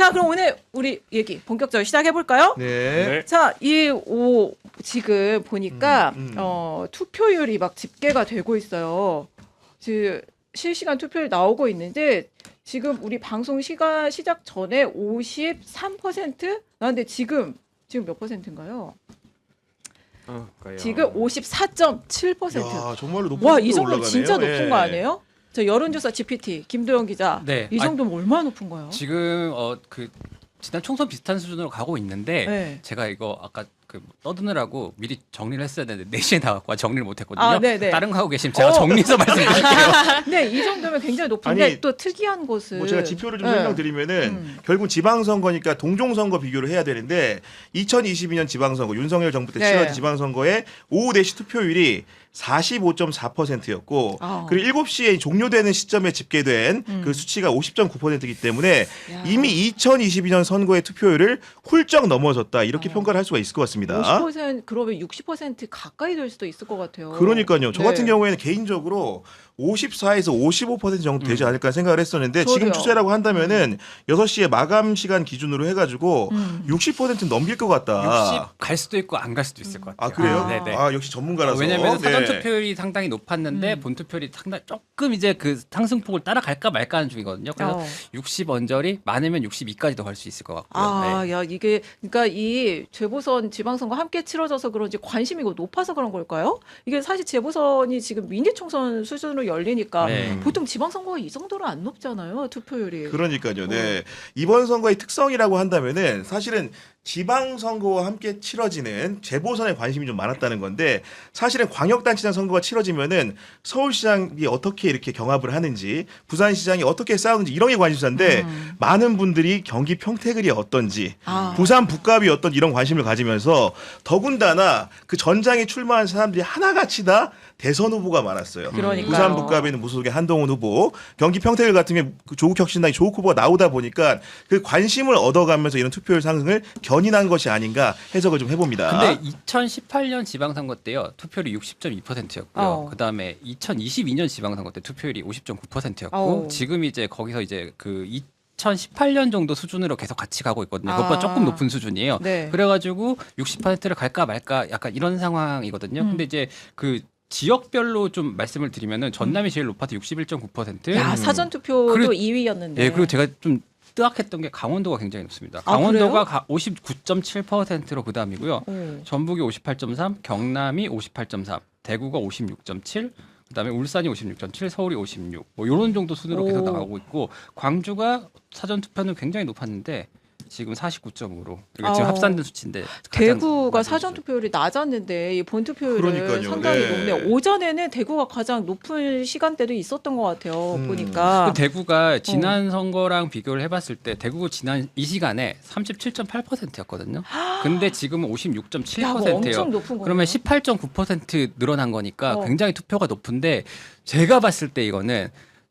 자, 그럼 오늘 우리 얘기 본격적으로 시작해 볼까요? 네. 자, 지금 보니까 투표율이 막 집계가 되고 있어요. 지금 실시간 투표율 나오고 있는데 지금 우리 방송 시작 전에 53% 나는데 지금 몇 퍼센트인가요? 지금 54.7%. 야, 정말로 높은 와, 속도로 이 정도 올라가네요. 진짜 높은 예. 거 아니에요? 저 여론조사 GPT 김도영 기자. 네. 이 정도면 얼마나 높은 거예요? 지금 그 지난 총선 비슷한 수준으로 가고 있는데 네. 제가 이거 아까 그 떠드느라고 미리 정리를 했어야 되는데 4시에 나왔고 정리를 못 했거든요. 아, 네네. 다른 거 하고 계시면 제가 정리해서 말씀드릴게요. 네, 이 정도면 굉장히 높은데 아니, 또 특이한 것은 뭐 제가 지표를 좀 네. 설명드리면은 결국 지방선거니까 동종선거 비교를 해야 되는데 2022년 지방선거 윤석열 정부 때 네. 치러진 지방선거의 오후 4시 투표율이 45.4%였고 아. 그리고 7시에 종료되는 시점에 집계된 그 수치가 50.9%이기 때문에 야. 이미 2022년 선거의 투표율을 훌쩍 넘어섰다 이렇게 평가를 할 수가 있을 것 같습니다. 50% 그러면 60% 가까이 될 수도 있을 것 같아요. 그러니까요. 저 네. 같은 경우에는 개인적으로 54에서 55% 정도 되지 않을까 생각을 했었는데 저도요. 지금 추세라고 한다면은 6시에 마감 시간 기준으로 해가지고 60% 넘길 것 같다. 60 갈 수도 있고 안 갈 수도 있을 것 같아요. 아 그래요? 아. 네네. 아 역시 전문가라서. 왜냐하면 사전 네. 투표율이 상당히 높았는데 본 투표율이 상당히 조금 이제 그 상승폭을 따라갈까 말까 하는 중이거든요. 그래서 60 언저리 많으면 62까지도 갈 수 있을 것 같고요. 아, 네. 야 이게 그러니까 이 재보선 지방선거 함께 치러져서 그런지 관심이 이거 높아서 그런 걸까요? 이게 사실 재보선이 지금 미니총선 수준으로 열리니까 네. 보통 지방선거가 이 정도로 안 높잖아요 투표율이. 그러니까요. 네. 이번 선거의 특성이라고 한다면은 사실은 지방선거와 함께 치러지는 재보선에 관심이 좀 많았다는 건데 사실은 광역단체장 선거가 치러지면은 서울시장이 어떻게 이렇게 경합을 하는지 부산시장이 어떻게 싸우는지 이런 게 관심사인데 많은 분들이 경기 평택을이 어떤지 아. 부산 북갑이 어떤 이런 관심을 가지면서 더군다나 그 전장에 출마한 사람들이 하나같이 다 대선 후보가 많았어요. 그러니까요. 부산 북갑에는 무소속의 한동훈 후보, 경기 평택을 같은 경우 조국혁신당의 조국 후보가 나오다 보니까 그 관심을 얻어가면서 이런 투표율 상승을 견인한 것이 아닌가 해석을 좀 해봅니다. 근데 2018년 지방선거 때요 투표율이 60.2%였고요. 그다음에 2022년 지방선거 때 투표율이 50.9%였고 어. 지금 이제 거기서 이제 그 2018년 정도 수준으로 계속 같이 가고 있거든요. 그것보다 조금 높은 수준이에요. 네. 그래가지고 60%를 갈까 말까 약간 이런 상황이거든요. 근데 이제 그 지역별로 좀 말씀을 드리면은 전남이 제일 높아서 61.9%. 야 사전 투표도 그리고- 2위였는데. 예, 그리고 제가 좀 뜨악했던 게 강원도가 굉장히 높습니다. 아, 강원도가 59.7%로 그다음이고요. 오. 전북이 58.3, 경남이 58.3, 대구가 56.7, 그다음에 울산이 56.7, 서울이 56. 뭐 이런 정도 순으로 계속 오. 나가고 있고 광주가 사전 투표는 굉장히 높았는데 지금 49.5로 이게 어. 지금 합산된 수치인데 대구가 가장 사전 투표율이 낮았는데 이 본 투표율은 그러니까요. 상당히 네. 높네요. 오전에는 대구가 가장 높은 시간대도 있었던 것 같아요. 그 보니까. 그 대구가 지난 선거랑 비교를 해봤을 때 대구가 지난 이 시간에 37.8%였거든요. 근데 지금은 야, 그거 56.7%예요. 엄청 높은 거네요. 그러면 18.9% 늘어난 거니까 어. 굉장히 투표가 높은데 제가 봤을 때 이거는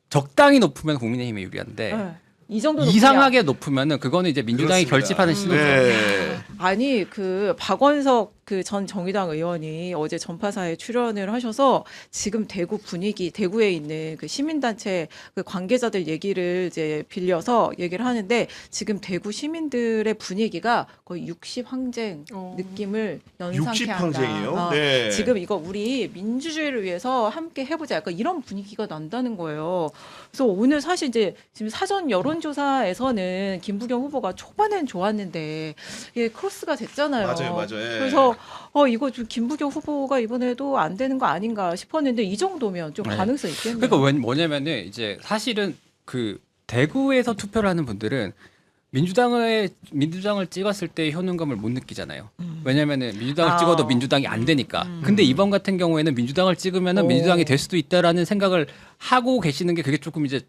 적당히 높으면 국민의힘이 유리한데 네. 이 정도 이상하게 높으면은 그거는 이제 민주당이 그렇습니다. 결집하는 신호죠. 네. 아니 그 박원석 그 전 정의당 의원이 어제 전파사에 출연을 하셔서 지금 대구 분위기 대구에 있는 그 시민단체 그 관계자들 얘기를 이제 빌려서 얘기를 하는데 지금 대구 시민들의 분위기가 거의 60 항쟁 느낌을 연상케 60 한다. 항쟁이요? 네. 지금 이거 우리 민주주의를 위해서 함께 해보자. 약간 이런 분위기가 난다는 거예요. 그래서 오늘 사실 이제 지금 사전 여론조사에서는 김부겸 후보가 초반엔 좋았는데 이게 크로스가 됐잖아요. 맞아요. 예. 그래서 이거 좀 김부겸 후보가 이번에도 안 되는 거 아닌가 싶었는데 이 정도면 좀 네. 가능성 있겠네요. 그러니까 뭐냐면은 이제 사실은 그 대구에서 투표를 하는 분들은 민주당을 찍었을 때 효능감을 못 느끼잖아요. 왜냐면은 민주당을 아. 찍어도 민주당이 안 되니까. 근데 이번 같은 경우에는 민주당을 찍으면은 오. 민주당이 될 수도 있다라는 생각을 하고 계시는 게 그게 조금 이제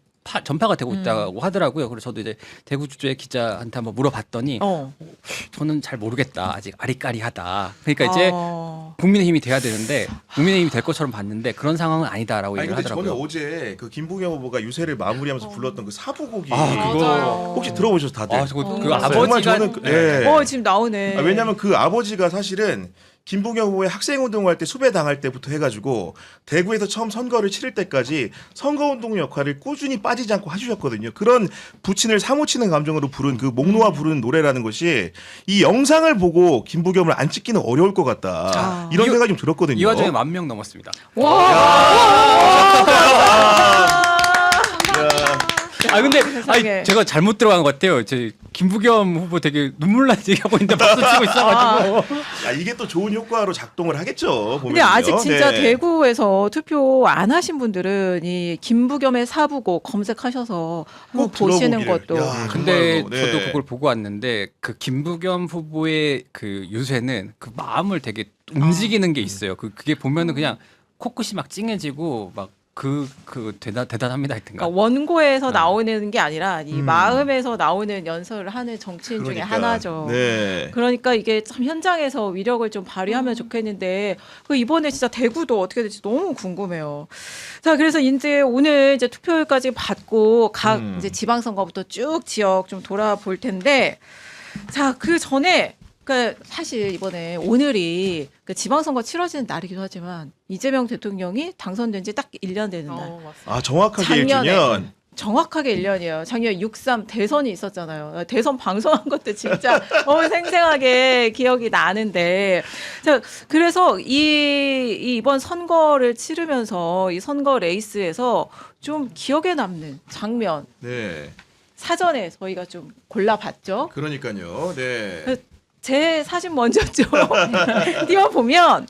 전파가 되고 있다고 하더라고요. 그래서 저도 이제 대구 주주의 기자한테 한번 물어봤더니 저는 잘 모르겠다. 아직 아리까리하다. 그러니까 이제 국민의힘이 돼야 되는데 국민의힘이 될 것처럼 봤는데 그런 상황은 아니다라고 아니 얘기를 근데 하더라고요. 저는 어제 그 김부겸 후보가 유세를 마무리하면서 불렀던 그 사부곡이 아, 그거 맞아요. 혹시 들어보셨어요 다들? 아, 저거 그 어. 정말 아버지가 저는 지금 나오네. 지금 나오네. 왜냐하면 그 아버지가 사실은 김부겸 후보의 학생운동할 때 수배 당할 때부터 해가지고 대구에서 처음 선거를 치를 때까지 선거운동 역할을 꾸준히 빠지지 않고 해주셨거든요. 그런 부친을 사무치는 감정으로 부른 그 목 놓아 부르는 노래라는 것이 이 영상을 보고 김부겸을 안 찍기는 어려울 것 같다. 이런 생각이 좀 들었거든요. 이 와중에 10,000명 넘었습니다. 아 근데 아니, 제가 잘못 들어간 것 같아요. 제 김부겸 후보 되게 눈물 나게 얘기하고 있는데 박수 치고 있어가지고. 이게 또 좋은 효과로 작동을 하겠죠. 근데 보면은요. 아직 진짜 네. 대구에서 투표 안 하신 분들은 이 김부겸의 사부곡 검색하셔서 꼭 보시는 들어보기를. 것도. 야, 근데 정말로, 네. 저도 그걸 보고 왔는데 그 김부겸 후보의 그 유세는 그 마음을 되게 움직이는 게 있어요. 그게 보면은 그냥 코끝이 막 찡해지고 막 대단합니다 하여튼가. 그러니까 원고에서 나오는 게 아니라 이 음. 마음에서 나오는 연설을 하는 정치인 중에 하나죠. 네. 그러니까 이게 참 현장에서 위력을 좀 발휘하면 좋겠는데 그 이번에 진짜 대구도 어떻게 될지 너무 궁금해요. 자, 그래서 이제 오늘 이제 투표율까지 받고 각 이제 지방선거부터 쭉 지역 좀 돌아볼 텐데, 자, 그 전에 그 사실 이번에 오늘이 그 지방선거 치러지는 날이기도 하지만 이재명 대통령이 당선된 지 딱 1년 되는 날. 정확하게 작년에. 1주년. 정확하게 1년이에요. 작년 6.3 대선이 있었잖아요. 대선 방송한 것도 진짜 너무 생생하게 기억이 나는데. 자, 그래서 이번 선거를 치르면서 이 선거 레이스에서 좀 기억에 남는 장면. 네. 사전에 저희가 좀 골라봤죠. 그러니까요. 네. 제 사진 먼저 좀 띄워보면,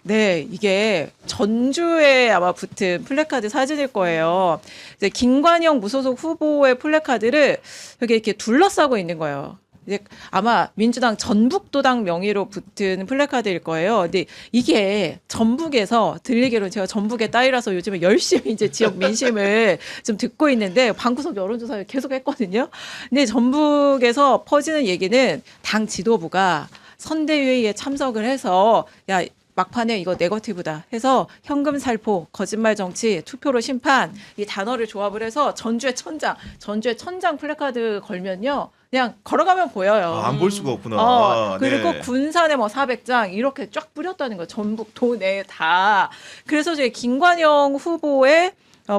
네, 이게 전주에 아마 붙은 플래카드 사진일 거예요. 이제 김관영 무소속 후보의 플래카드를 여기 이렇게 둘러싸고 있는 거예요. 이제 아마 민주당 전북도당 명의로 붙은 플래카드일 거예요. 근데 이게 전북에서 들리기로는 제가 전북의 딸이라서 요즘에 열심히 이제 지역 민심을 좀 듣고 있는데 방구석 여론조사를 계속 했거든요. 근데 전북에서 퍼지는 얘기는 당 지도부가 선대위에 참석을 해서 야, 막판에 이거 네거티브다 해서 현금 살포, 거짓말 정치, 투표로 심판 이 단어를 조합을 해서 전주의 천장 플래카드 걸면요. 그냥 걸어가면 보여요. 안 볼 수가 없구나. 그리고 네. 군산에 뭐 400장 이렇게 쫙 뿌렸다는 거예요. 전북 도내 다. 그래서 이제 김관영 후보의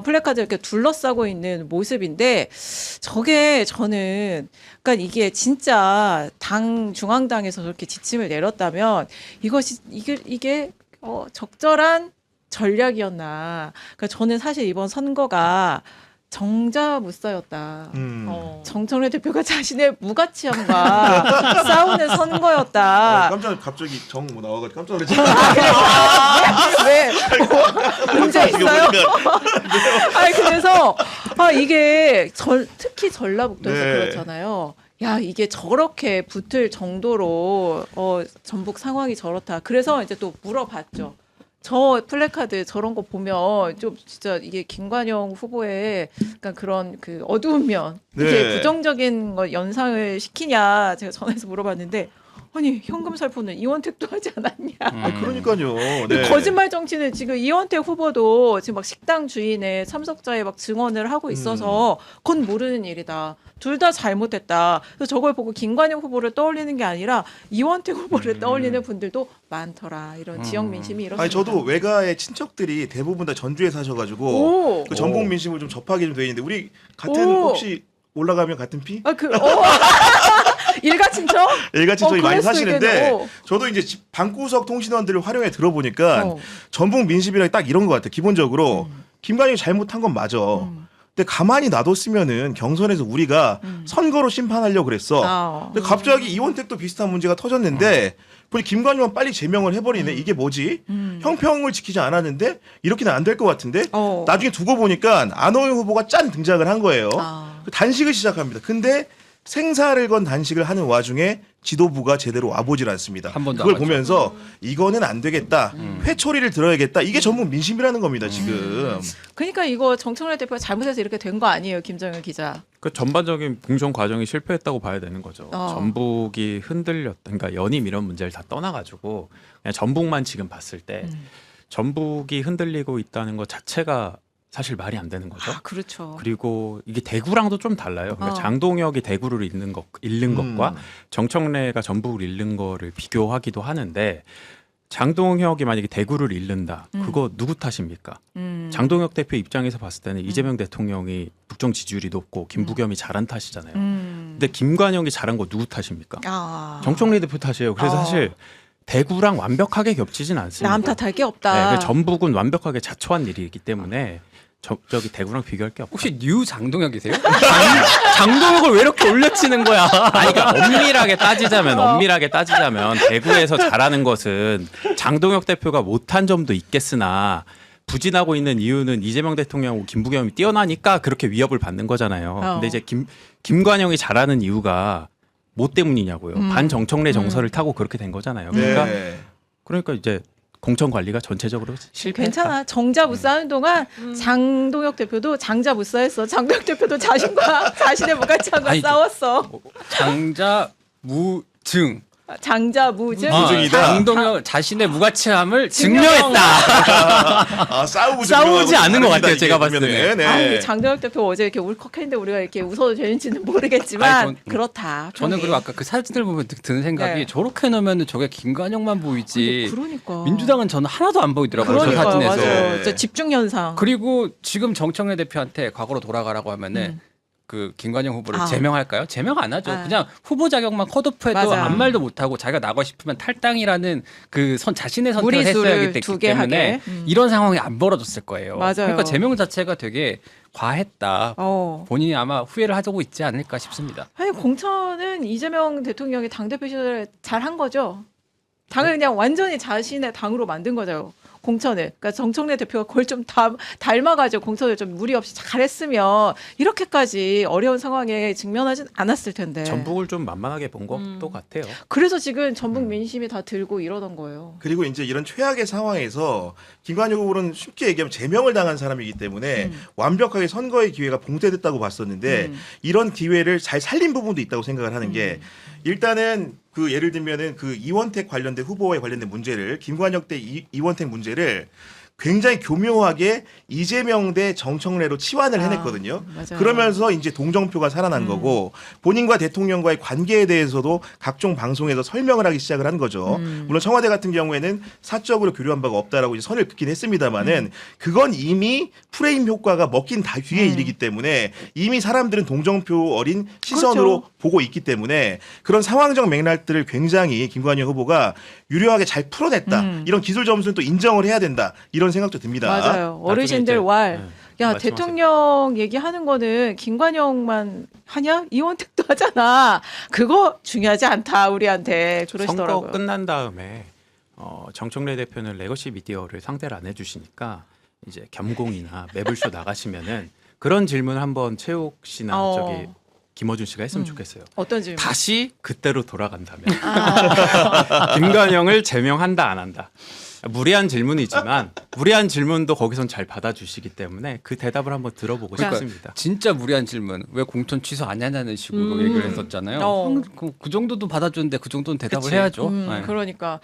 플래카드 이렇게 둘러싸고 있는 모습인데 저게 저는 그러니까 이게 진짜 당 중앙당에서 저렇게 지침을 내렸다면 이게 적절한 전략이었나. 그러니까 저는 사실 이번 선거가 정자무싸였다. 정청래 대표가 자신의 무가치함과 싸우는 선거였다. 갑자기 정 뭐 나와가지고 깜짝 놀랐잖아요. 왜? 문제 있어요? 아니 그래서 이게 특히 전라북도에서 네. 그렇잖아요. 야, 이게 저렇게 붙을 정도로 전북 상황이 저렇다. 그래서 이제 또 물어봤죠. 저 플래카드 저런 거 보면 좀 진짜 이게 김관영 후보의 약간 그런 그 어두운 면, 이게 네. 부정적인 거 연상을 시키냐 제가 전화해서 물어봤는데 아니 현금 살포는 이원택도 하지 않았냐. 그러니까요. 네. 거짓말 정치는 지금 이원택 후보도 지금 막 식당 주인의 참석자의 막 증언을 하고 있어서 그건 모르는 일이다. 둘 다 잘못했다. 그래서 저걸 보고 김관영 후보를 떠올리는 게 아니라 이원택 후보를 떠올리는 분들도 많더라. 이런 지역 민심이 이렇습니다. 아니 저도 외가의 친척들이 대부분 다 전주에 사셔가지고 오. 그 전북 민심을 좀 접하게 좀 돼 있는데 우리 같은 오. 혹시 올라가면 같은 피? 일가 친척? 일가 친척이 많이 그럴 수도 사시는데 있겠네. 저도 이제 방구석 통신원들을 활용해 들어보니까 어. 전북 민심이랑 딱 이런 것 같아요. 기본적으로 김관영이 잘못한 건 맞아. 근데 가만히 놔뒀으면은 경선에서 우리가 선거로 심판하려고 그랬어. 근데 갑자기 이원택도 비슷한 문제가 터졌는데 보니 김관영은 빨리 제명을 해버리네. 이게 뭐지? 형평을 지키지 않았는데 이렇게는 안 될 것 같은데 나중에 두고 보니까 안호영 후보가 짠 등장을 한 거예요. 그 단식을 시작합니다. 근데 생사를 건 단식을 하는 와중에 지도부가 제대로 와보질 않습니다. 한 번도 그걸 안 왔죠. 보면서 이거는 안 되겠다. 회초리를 들어야겠다. 이게 전북 민심이라는 겁니다. 지금. 그러니까 이거 정청래 대표가 잘못해서 이렇게 된 거 아니에요, 김정일 기자? 그 전반적인 공천 과정이 실패했다고 봐야 되는 거죠. 전북이 흔들렸다. 그러니까 연임 이런 문제를 다 떠나가지고 그냥 전북만 지금 봤을 때 전북이 흔들리고 있다는 것 자체가 사실 말이 안 되는 거죠. 그렇죠. 그리고 이게 대구랑도 좀 달라요. 그러니까 장동혁이 대구를 잃는 것과 정청래가 전북을 잃는 거를 비교하기도 하는데 장동혁이 만약에 대구를 잃는다. 그거 누구 탓입니까? 장동혁 대표 입장에서 봤을 때는 이재명 대통령이 국정 지지율이 높고 김부겸이 잘한 탓이잖아요. 근데 김관영이 잘한 거 누구 탓입니까? 정청래 대표 탓이에요. 그래서 사실 대구랑 완벽하게 겹치진 않습니다. 남 탓할 게 없다. 네, 전북은 완벽하게 자초한 일이기 때문에 저기 대구랑 비교할 게 없다. 혹시 뉴 장동혁이세요? 장동혁을 왜 이렇게 올려치는 거야? 아니, 그러니까 엄밀하게 따지자면 대구에서 잘하는 것은 장동혁 대표가 못한 점도 있겠으나 부진하고 있는 이유는 이재명 대통령하고 김부겸이 뛰어나니까 그렇게 위협을 받는 거잖아요. 근데 이제 김관영이 잘하는 이유가 뭐 때문이냐고요. 반정청래 정서를 타고 그렇게 된 거잖아요. 그러니까 이제 공천 관리가 전체적으로 실패했다. 괜찮아. 정자 무싸는 동안 장동혁 대표도 장자 무싸했어. 장동혁 대표도 자신의 무가치함과 싸웠어. 장자 무증. 장자 무증. 무증이다. 장동혁 자신의 무가치함을 증명했다. 싸우지 않은 것 같아요. 제가 봤을 때. 네. 장동혁 대표 어제 이렇게 울컥했는데 우리가 이렇게 웃어도 되는지는 모르겠지만 그렇다. 저는 그리고 아까 그 사진을 보면 드는 생각이 저렇게 놓으면 저게 김관영만 보이지. 그러니까. 민주당은 저는 하나도 안 보이더라고요. 저 그러니까 사진에서. 맞아요. 저 집중 현상. 그리고 지금 정청래 대표한테 과거로 돌아가라고 하면은 그 김관영 후보를 제명할까요? 제명 안 하죠. 그냥 후보 자격만 컷오프해도 아무 말도 못 하고 자기가 나가고 싶으면 탈당이라는 그 자신의 선택을 했어야 하기 때문에 이런 상황이 안 벌어졌을 거예요. 맞아요. 그러니까 제명 자체가 되게 과했다. 본인이 아마 후회를 하고 있지 않을까 싶습니다. 아니 공천은 이재명 대통령이 당대표 시절에 잘한 거죠. 당을 그냥 완전히 자신의 당으로 만든 거죠. 공천을. 그러니까 정청래 대표가 그걸 좀 닮아가지고 공천을 좀 무리 없이 잘했으면 이렇게까지 어려운 상황에 직면하진 않았을 텐데. 전북을 좀 만만하게 본 것도 같아요. 그래서 지금 전북 민심이 다 들고 이러던 거예요. 그리고 이제 이런 최악의 상황에서 김관영 후보는 쉽게 얘기하면 제명을 당한 사람이기 때문에 완벽하게 선거의 기회가 봉쇄됐다고 봤었는데 이런 기회를 잘 살린 부분도 있다고 생각을 하는 게 일단은 그 예를 들면은 그 이원택 관련된 후보에 관련된 문제를 김관영 대 이원택 문제를 굉장히 교묘하게 이재명 대 정청래로 치환을 해냈거든요. 맞아요. 그러면서 이제 동정표가 살아난 거고 본인과 대통령과의 관계에 대해서도 각종 방송에서 설명을 하기 시작을 한 거죠. 물론 청와대 같은 경우에는 사적으로 교류한 바가 없다라고 이제 선을 긋긴 했습니다만은 그건 이미 프레임 효과가 먹힌 뒤의 일이기 때문에 이미 사람들은 동정표 어린 시선으로 그렇죠. 보고 있기 때문에 그런 상황적 맥락들을 굉장히 김관영 후보가 유려하게 잘 풀어냈다. 이런 기술 점수는 또 인정을 해야 된다. 이런 생각도 듭니다. 맞아요. 어르신들 왈. 야, 말씀하세요. 대통령 얘기하는 거는 김관영만 하냐? 이원택도 하잖아. 그거 중요하지 않다 우리한테 그러시더라고요. 선거 끝난 다음에 정청래 대표는 레거시 미디어를 상대를 안 해주시니까 이제 겸공이나 매불쇼 나가시면은 그런 질문 한번 최욱 씨나 저기 김어준 씨가 했으면 좋겠어요. 어떤 질문? 다시 그때로 돌아간다면 김관영을 제명한다 안 한다. 무리한 질문이지만 무리한 질문도 거기선 잘 받아주시기 때문에 그 대답을 한번 들어보고 싶습니다. 진짜 무리한 질문. 왜 공천 취소 안 하냐는 식으로 얘기를 했었잖아요. 그 정도도 받아주는데 그 정도는 대답을 그치. 해야죠. 그러니까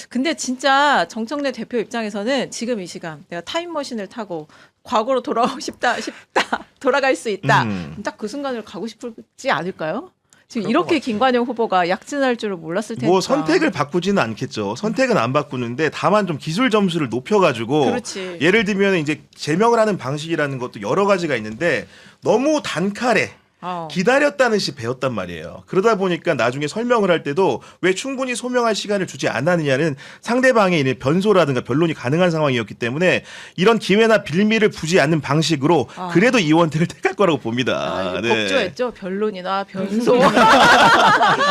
근데 진짜 정청래 대표 입장에서는 지금 이 시간 내가 타임머신을 타고 과거로 돌아가고 싶다 돌아갈 수 있다. 딱 그 순간을 가고 싶지 않을까요? 지금 이렇게 김관영 후보가 약진할 줄을 몰랐을 테니까. 뭐 선택을 바꾸지는 않겠죠. 선택은 안 바꾸는데 다만 좀 기술 점수를 높여가지고 그렇지. 예를 들면 이제 제명을 하는 방식이라는 것도 여러 가지가 있는데 너무 단칼에 기다렸다는 시 배웠단 말이에요. 그러다 보니까 나중에 설명을 할 때도 왜 충분히 소명할 시간을 주지 않았느냐는 상대방의 있는 변소라든가 변론이 가능한 상황이었기 때문에 이런 기회나 빌미를 부지 않는 방식으로 그래도 이원택을 택할 거라고 봅니다. 법조했죠. 변론이나 변소.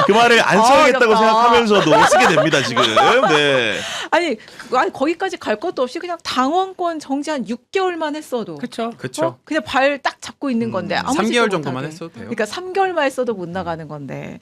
그 말을 안 써야겠다고 어렵다. 생각하면서도 쓰게 됩니다 지금. 네. 아니 거기까지 갈 것도 없이 그냥 당원권 정지 한 6개월만 했어도. 그렇죠. 그렇죠. 그냥 발 딱 잡고 있는 건데 아무 3개월 짓도 정도만 못하게. 했어도 돼요. 그러니까 3개월만 했어도 못 나가는 건데.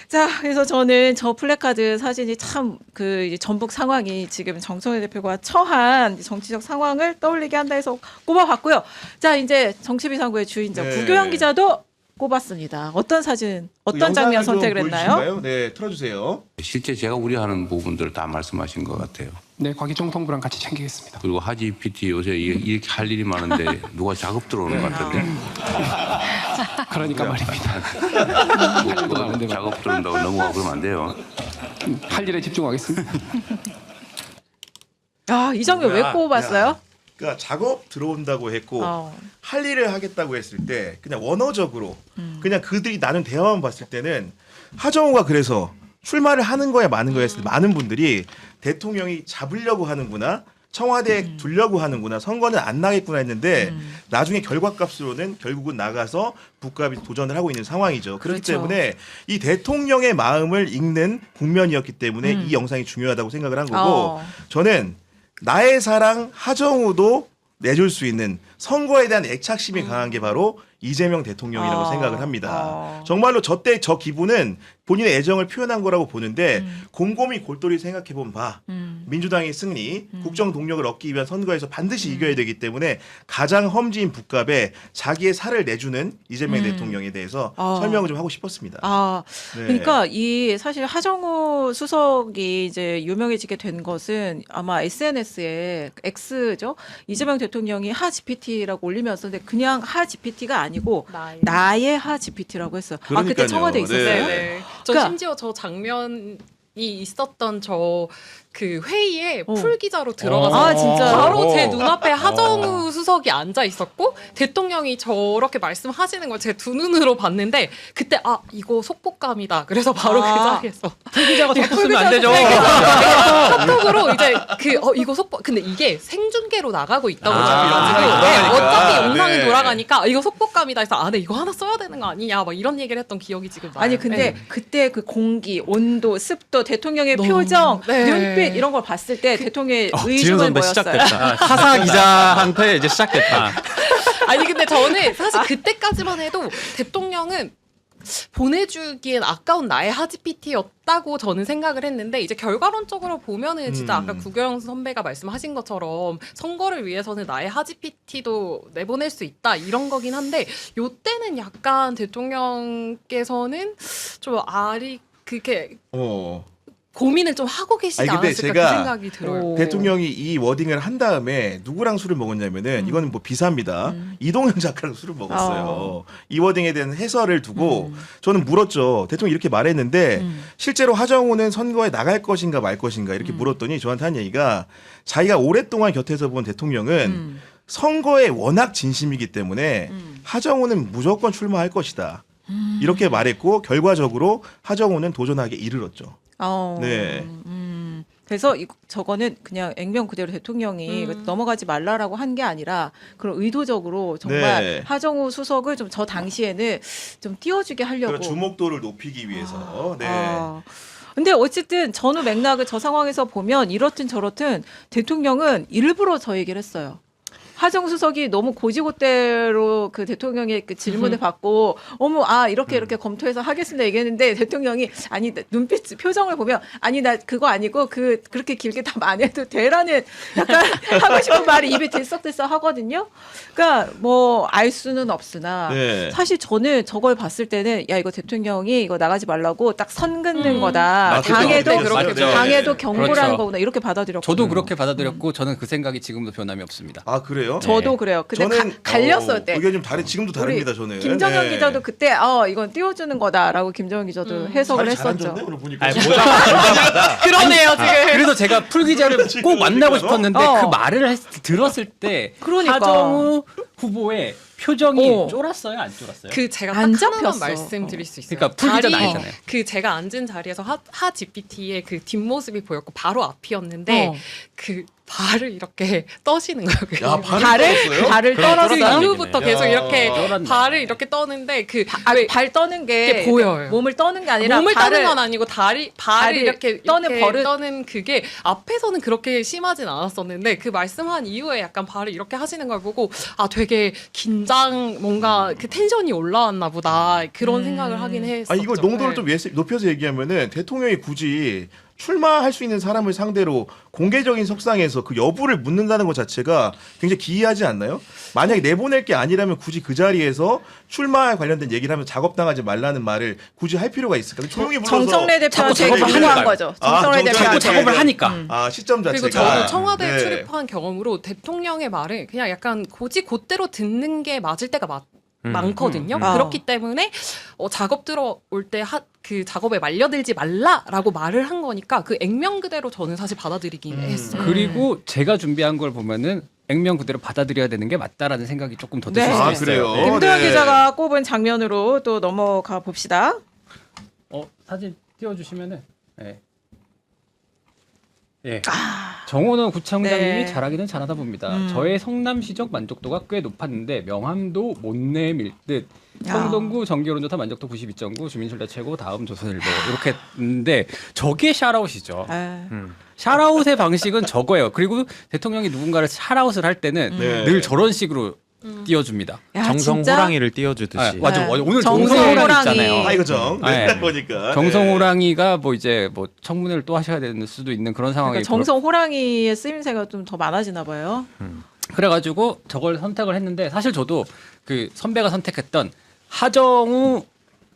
자, 그래서 저는 저 플래카드 사진이 참 그 전북 상황이 지금 정청래 대표가 처한 정치적 상황을 떠올리게 한다 해서 꼽아봤고요. 자, 이제 정치비상구의 주인장 네. 구교영 기자도 꼽았습니다. 어떤 사진, 그 어떤 장면 영상을 좀 선택을 했나요? 보여주실까요? 네, 틀어주세요. 실제 제가 우려하는 부분들을 다 말씀하신 것 같아요. 네, 과기정통부랑 같이 챙기겠습니다. 그리고 하지 PT 요새 이렇게 할 일이 많은데 누가 작업 들어오는 것 같은데 그러니까 말입니다. 뭐 작업 들어온다고 넘어가고 그러면 안 돼요. 할 일에 집중하겠습니다. 아, 이 장면 왜 야, 꼽았어요? 그러니까 작업 들어온다고 했고 어. 할 일을 하겠다고 했을 때 그냥 원어적으로 그냥 그들이 나눈 대화만 봤을 때는 하정우가 그래서 출마를 하는 거야 마는 거야 했을 때 많은 분들이 대통령이 잡으려고 하는구나 청와대에 두려고 하는구나 선거는 안 나겠구나 했는데 나중에 결과값으로는 결국은 나가서 국감이 도전을 하고 있는 상황이죠. 그렇기 그렇죠. 때문에 이 대통령의 마음을 읽는 국면이었기 때문에 이 영상이 중요하다고 생각을 한 거고 저는 나의 사랑 하정우도 내줄 수 있는 선거에 대한 애착심이 강한 게 바로 이재명 대통령이라고 생각을 합니다. 정말로 저때 저 기분은 본인의 애정을 표현한 거라고 보는데 곰곰이 골똘히 생각해본 바 민주당의 승리, 국정 동력을 얻기 위한 선거에서 반드시 이겨야 되기 때문에 가장 험지인 북갑에 자기의 살을 내주는 이재명 대통령에 대해서 설명을 좀 하고 싶었습니다. 아, 네. 그러니까 이 사실 하정우 수석이 이제 유명해지게 된 것은 아마 SNS에 X죠. 이재명 대통령이 하 GPT라고 올리면서 근데 그냥 하 GPT가 아니고 나의 하 GPT라고 했어요. 아, 그때 그러니까요. 청와대에 있었어요? 네. 저 그러니까- 심지어 저 장면이 있었던 저 그 회의에 풀 기자로 들어가서 아, 진짜요? 바로 제 눈앞에 하정우 수석이 앉아 있었고 대통령이 저렇게 말씀하시는 걸 제 두 눈으로 봤는데 그때 아 이거 속보감이다. 그래서 바로 그 자리에서 풀 기자가 더 쓰면 안 되죠. 카톡으로 이제 이거 속보 근데 이게 생중계로 나가고 있다고 그래가지고 영상이 돌아가니까. 어차피 영상이 네. 돌아가니까 이거 속보감이다 해서 아, 네 이거 하나 써야 되는 거 아니냐 막 이런 얘기를 했던 기억이 지금 나요. 아니 근데 네. 그때 그 공기, 온도, 습도, 대통령의 너무- 표정, 네. 눈빛 이런 걸 봤을 때 대통령의 지은 의중은 선배 뭐였어요? 시작됐다. 타사 기자한테 이제 시작됐다. 아니 근데 저는 사실 그때까지만 해도 대통령은 보내주기엔 아까운 나의 하지PT였다고 저는 생각을 했는데 이제 결과론적으로 보면은 진짜 아까 구경 선배가 말씀하신 것처럼 선거를 위해서는 나의 하지PT도 내보낼 수 있다 이런 거긴 한데 요때는 약간 대통령께서는 좀 그렇게 고민을 좀 하고 계시지 아니, 근데 않았을까 제가 그 생각이 들어요. 대통령이 이 워딩을 한 다음에 누구랑 술을 먹었냐면은 이거는 뭐 비사입니다. 이동현 작가랑 술을 먹었어요. 이 워딩에 대한 해설을 두고 저는 물었죠. 대통령이 이렇게 말했는데 실제로 하정우는 선거에 나갈 것인가 말 것인가 이렇게 물었더니 저한테 한 얘기가 자기가 오랫동안 곁에서 본 대통령은 선거에 워낙 진심이기 때문에 하정우는 무조건 출마할 것이다. 이렇게 말했고 결과적으로 하정우는 도전하기에 이르렀죠. 네. 그래서 저거는 그냥 액면 그대로 대통령이 넘어가지 말라라고 한 게 아니라 그런 의도적으로 정말 네. 하정우 수석을 좀 저 당시에는 좀 띄워주게 하려고. 그런 주목도를 높이기 위해서. 네. 근데 어쨌든 전후 맥락을 저 상황에서 보면 이렇든 저렇든 대통령은 일부러 저 얘기를 했어요. 하정우 수석이 너무 고지고대로 그 대통령의 그 질문을 받고 어머 이렇게 검토해서 하겠습니다 얘기했는데 대통령이 아니 눈빛 표정을 보면 아니 나 그거 아니고 그렇게 길게 답 안 해도 돼라는 약간 하고 싶은 말이 입에 들썩들썩 하거든요. 그러니까 뭐 알 수는 없으나 네. 사실 저는 저걸 봤을 때는 야 이거 대통령이 이거 나가지 말라고 딱 선 긋는 거다. 맞죠. 당에도 그렇죠. 당에도 네. 경고라는 그렇죠. 거구나 이렇게 받아들였고. 저도 그렇게 받아들였고 저는 그 생각이 지금도 변함이 없습니다. 아 그래요? 저도 그래요. 근데 저는 갈렸을 때. 의견이 좀 지금도 다릅니다. 저는. 김정현 네. 기자도 그때 이건 띄워주는 거다라고 김정현 기자도 해석을 잘 했었죠. 앉았네, 오늘 보니까. 아니, 모자 그러네요 지금. 그래서 제가 풀 기자를 꼭 만나고 싶었는데 어. 그 말을 들었을 때 그러니까. 하정우 후보의 표정이 어. 쫄았어요, 안 쫄았어요? 그 제가 안 딱 하나만 잡혔어. 말씀드릴 수 있어요. 그러니까 풀 기자는 자리- 아니잖아요. 그 제가 앉은 자리에서 하 GPT의 그 뒷모습이 보였고 바로 앞이었는데 그 발을 이렇게 떠시는 거예요. 야 발을 떨었어요? 발을 그 떨었어요. 이후부터 계속 이렇게 떨었네. 발을 이렇게 떠는데 그 발 떠는 게 이게 보여요. 몸을 떠는 게 아니라 몸을 발을 떠는 건 아니고 발을 발을 이렇게 떠는 이렇게 버릇. 떠는 그게 앞에서는 그렇게 심하진 않았었는데 그 말씀한 이후에 약간 발을 이렇게 하시는 걸 보고 되게 긴장 뭔가 그 텐션이 올라왔나 보다 그런 생각을 하긴 했었죠. 아 이걸 농도를 네. 좀 높여서 얘기하면은 대통령이 굳이 출마할 수 있는 사람을 상대로 공개적인 석상에서 그 여부를 묻는다는 것 자체가 굉장히 기이하지 않나요? 만약에 내보낼 게 아니라면 굳이 그 자리에서 출마에 관련된 얘기를 하면 작업당하지 말라는 말을 굳이 할 필요가 있을까? 조용히 불러서 정청래 대표한테 자꾸 작업을 요구한 하니까요. 거죠. 아, 정청래 정청래 자꾸 대표한테. 작업을 하니까. 시점 자체가 그리고 저도 청와대에 네. 출입한 경험으로 대통령의 말을 그냥 약간 곧대로 듣는 게 맞을 때가 많거든요. 그렇기 때문에 작업 들어올 때 그 작업에 말려들지 말라라고 말을 한 거니까 그 액면 그대로 저는 사실 받아들이긴 했어요. 그리고 제가 준비한 걸 보면은 액면 그대로 받아들여야 되는 게 맞다라는 생각이 조금 더 들 수 네. 있어요. 아, 그래요? 김도영 네. 기자가 꼽은 장면으로 또 넘어가 봅시다. 사진 띄워주시면은. 네. 예. 정원호 구청장님이 네. 잘하기는 잘하다 봅니다. 저의 성남시적 만족도가 꽤 높았는데 명함도 못 내밀 듯. 야. 성동구 정기여론조사 만족도 92.9, 주민신뢰 최고, 다음 조선일보 이렇게 했는데 저게 샤라웃이죠. 아, 샤라웃의 방식은 저거예요. 그리고 대통령이 누군가를 샤라웃을 할 때는 네. 늘 저런 식으로 띄워줍니다. 야, 정성 진짜? 호랑이를 띄워주듯이. 맞아. 네. 오늘 정성 정성 호랑이 호랑이. 있잖아요. 타이거정 네. 보니까 정성 네. 호랑이가 뭐 이제 뭐 청문회를 또 하셔야 되는 수도 있는 그런 상황이 그러니까 정성 호랑이의 쓰임새가 좀 더 많아지나 봐요. 그래가지고 저걸 선택을 했는데 사실 저도 그 선배가 선택했던 하정우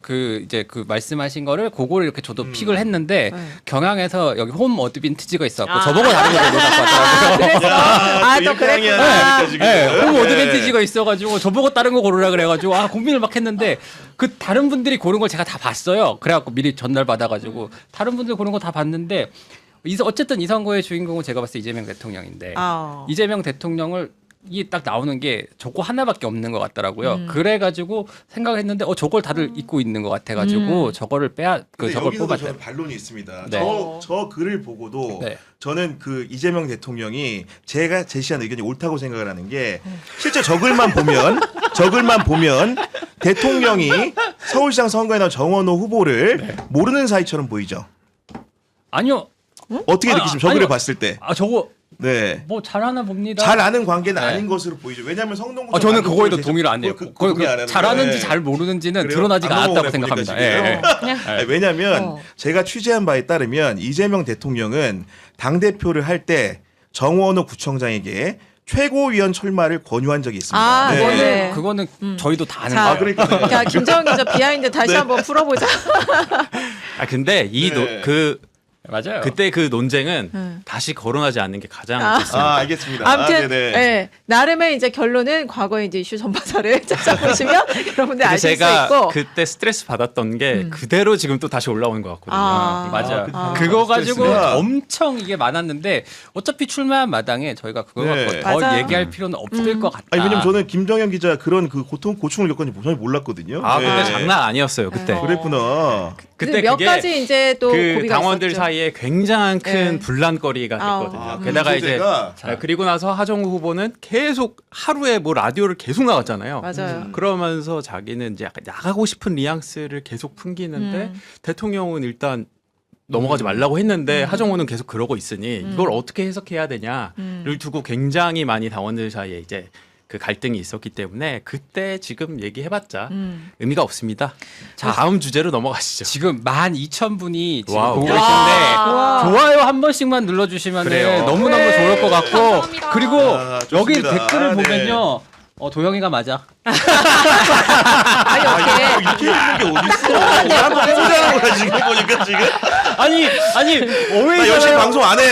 그 이제 그 말씀하신 거를 그거를 이렇게 저도 픽을 했는데 네. 경향에서 여기 홈 어드밴티지가 있어갖고 아. 저보고 다른 걸 갖고 왔더라고요. 그래서 아, 또 그랬구나. 홈 어드밴티지가 있어가지고 저보고 다른 거 고르라 그래가지고 고민을 막 했는데 그 다른 분들이 고른 걸 제가 다 봤어요. 그래갖고 미리 전달 받아가지고 다른 분들 고른 거 다 봤는데 어쨌든 이 선거의 주인공은 제가 봤을 때 이재명 대통령인데 이재명 대통령을 이게 딱 나오는 게 저거 하나밖에 없는 것 같더라고요. 그래가지고 생각했는데 저걸 다들 잊고 있는 것 같아가지고 저거를 근데 저걸 여기서도 뽑았어요. 저는 반론이 있습니다. 네. 저 글을 보고도 네. 저는 그 이재명 대통령이 제가 제시한 의견이 옳다고 생각을 하는 게 실제 저 글만 보면 대통령이 서울시장 선거에 나온 정원호 후보를 모르는 사이처럼 보이죠. 아니요. 어떻게 느끼시면 저 글을 아니요. 봤을 때? 저거 네. 뭐 잘하나 봅니다. 잘 아는 관계는 네. 아닌 것으로 보이죠. 왜냐하면 성동구 저는 그거에도 동의를 안 해요. 동의 안 하는 잘하는지 거예요. 잘 모르는지는 그래요? 드러나지가 안 않았다고 넘어가네, 생각합니다. 보니까 예, 예. 지금. 왜냐하면 제가 취재한 바에 따르면 이재명 대통령은 당 대표를 할 때 정원호 구청장에게 최고위원 철마를 권유한 적이 있습니다. 아, 네. 네. 그거는 저희도 다 아는 자, 거예요. 그러니까 자, 김정은 기자 비하인드 다시 한번 풀어보자. 근데 네. 맞아요. 그때 그 논쟁은 다시 거론하지 않는 게 가장 좋습니다. 알겠습니다. 아무튼 네네. 네, 나름의 이제 결론은 과거의 이제 이슈 전파사를 찾아보시면 여러분들 근데 아실 수 제가 있고. 그때 스트레스 받았던 게 그대로 지금 또 다시 올라오는 것 같거든요. 맞아요. 아, 그거 가지고 스트레스가. 엄청 이게 많았는데 어차피 출마한 마당에 저희가 그거 네. 갖고 더 맞아. 얘기할 필요는 없을 것 같다. 아니 왜냐면 저는 김정현 기자 그런 그 고충을 겪었는지 전혀 몰랐거든요. 근데 장난 아니었어요 그때. 그랬구나. 그때 몇 그게 가지 이제 또 그 고비가 당원들 있었죠. 사이에 굉장한 큰 네. 분란거리가 됐거든요. 아, 게다가 그 이제 소재가? 그리고 나서 하정우 후보는 계속 하루에 뭐 라디오를 계속 나갔잖아요. 맞아요. 그러면서 자기는 이제 약간 나가고 싶은 뉘앙스를 계속 풍기는데 대통령은 일단 넘어가지 말라고 했는데 하정우는 계속 그러고 있으니 이걸 어떻게 해석해야 되냐를 두고 굉장히 많이 당원들 사이에 이제 그 갈등이 있었기 때문에 그때 지금 얘기해봤자 의미가 없습니다. 자 다음 주제로 넘어가시죠. 지금 12,000분이 지금 와우. 보고 와. 계신데 와. 좋아요 한 번씩만 눌러주시면 그래요. 너무너무 네. 좋을 것 같고 감사합니다. 그리고 여기 좋습니다. 댓글을 네. 보면요 도영이가 맞아. 아니 이렇게 해주는 게 어딨어? 나한테 포장한 거야 지금 보니까 지금. 아니 나 어웨이잖아요. 열심히 방송 안 해.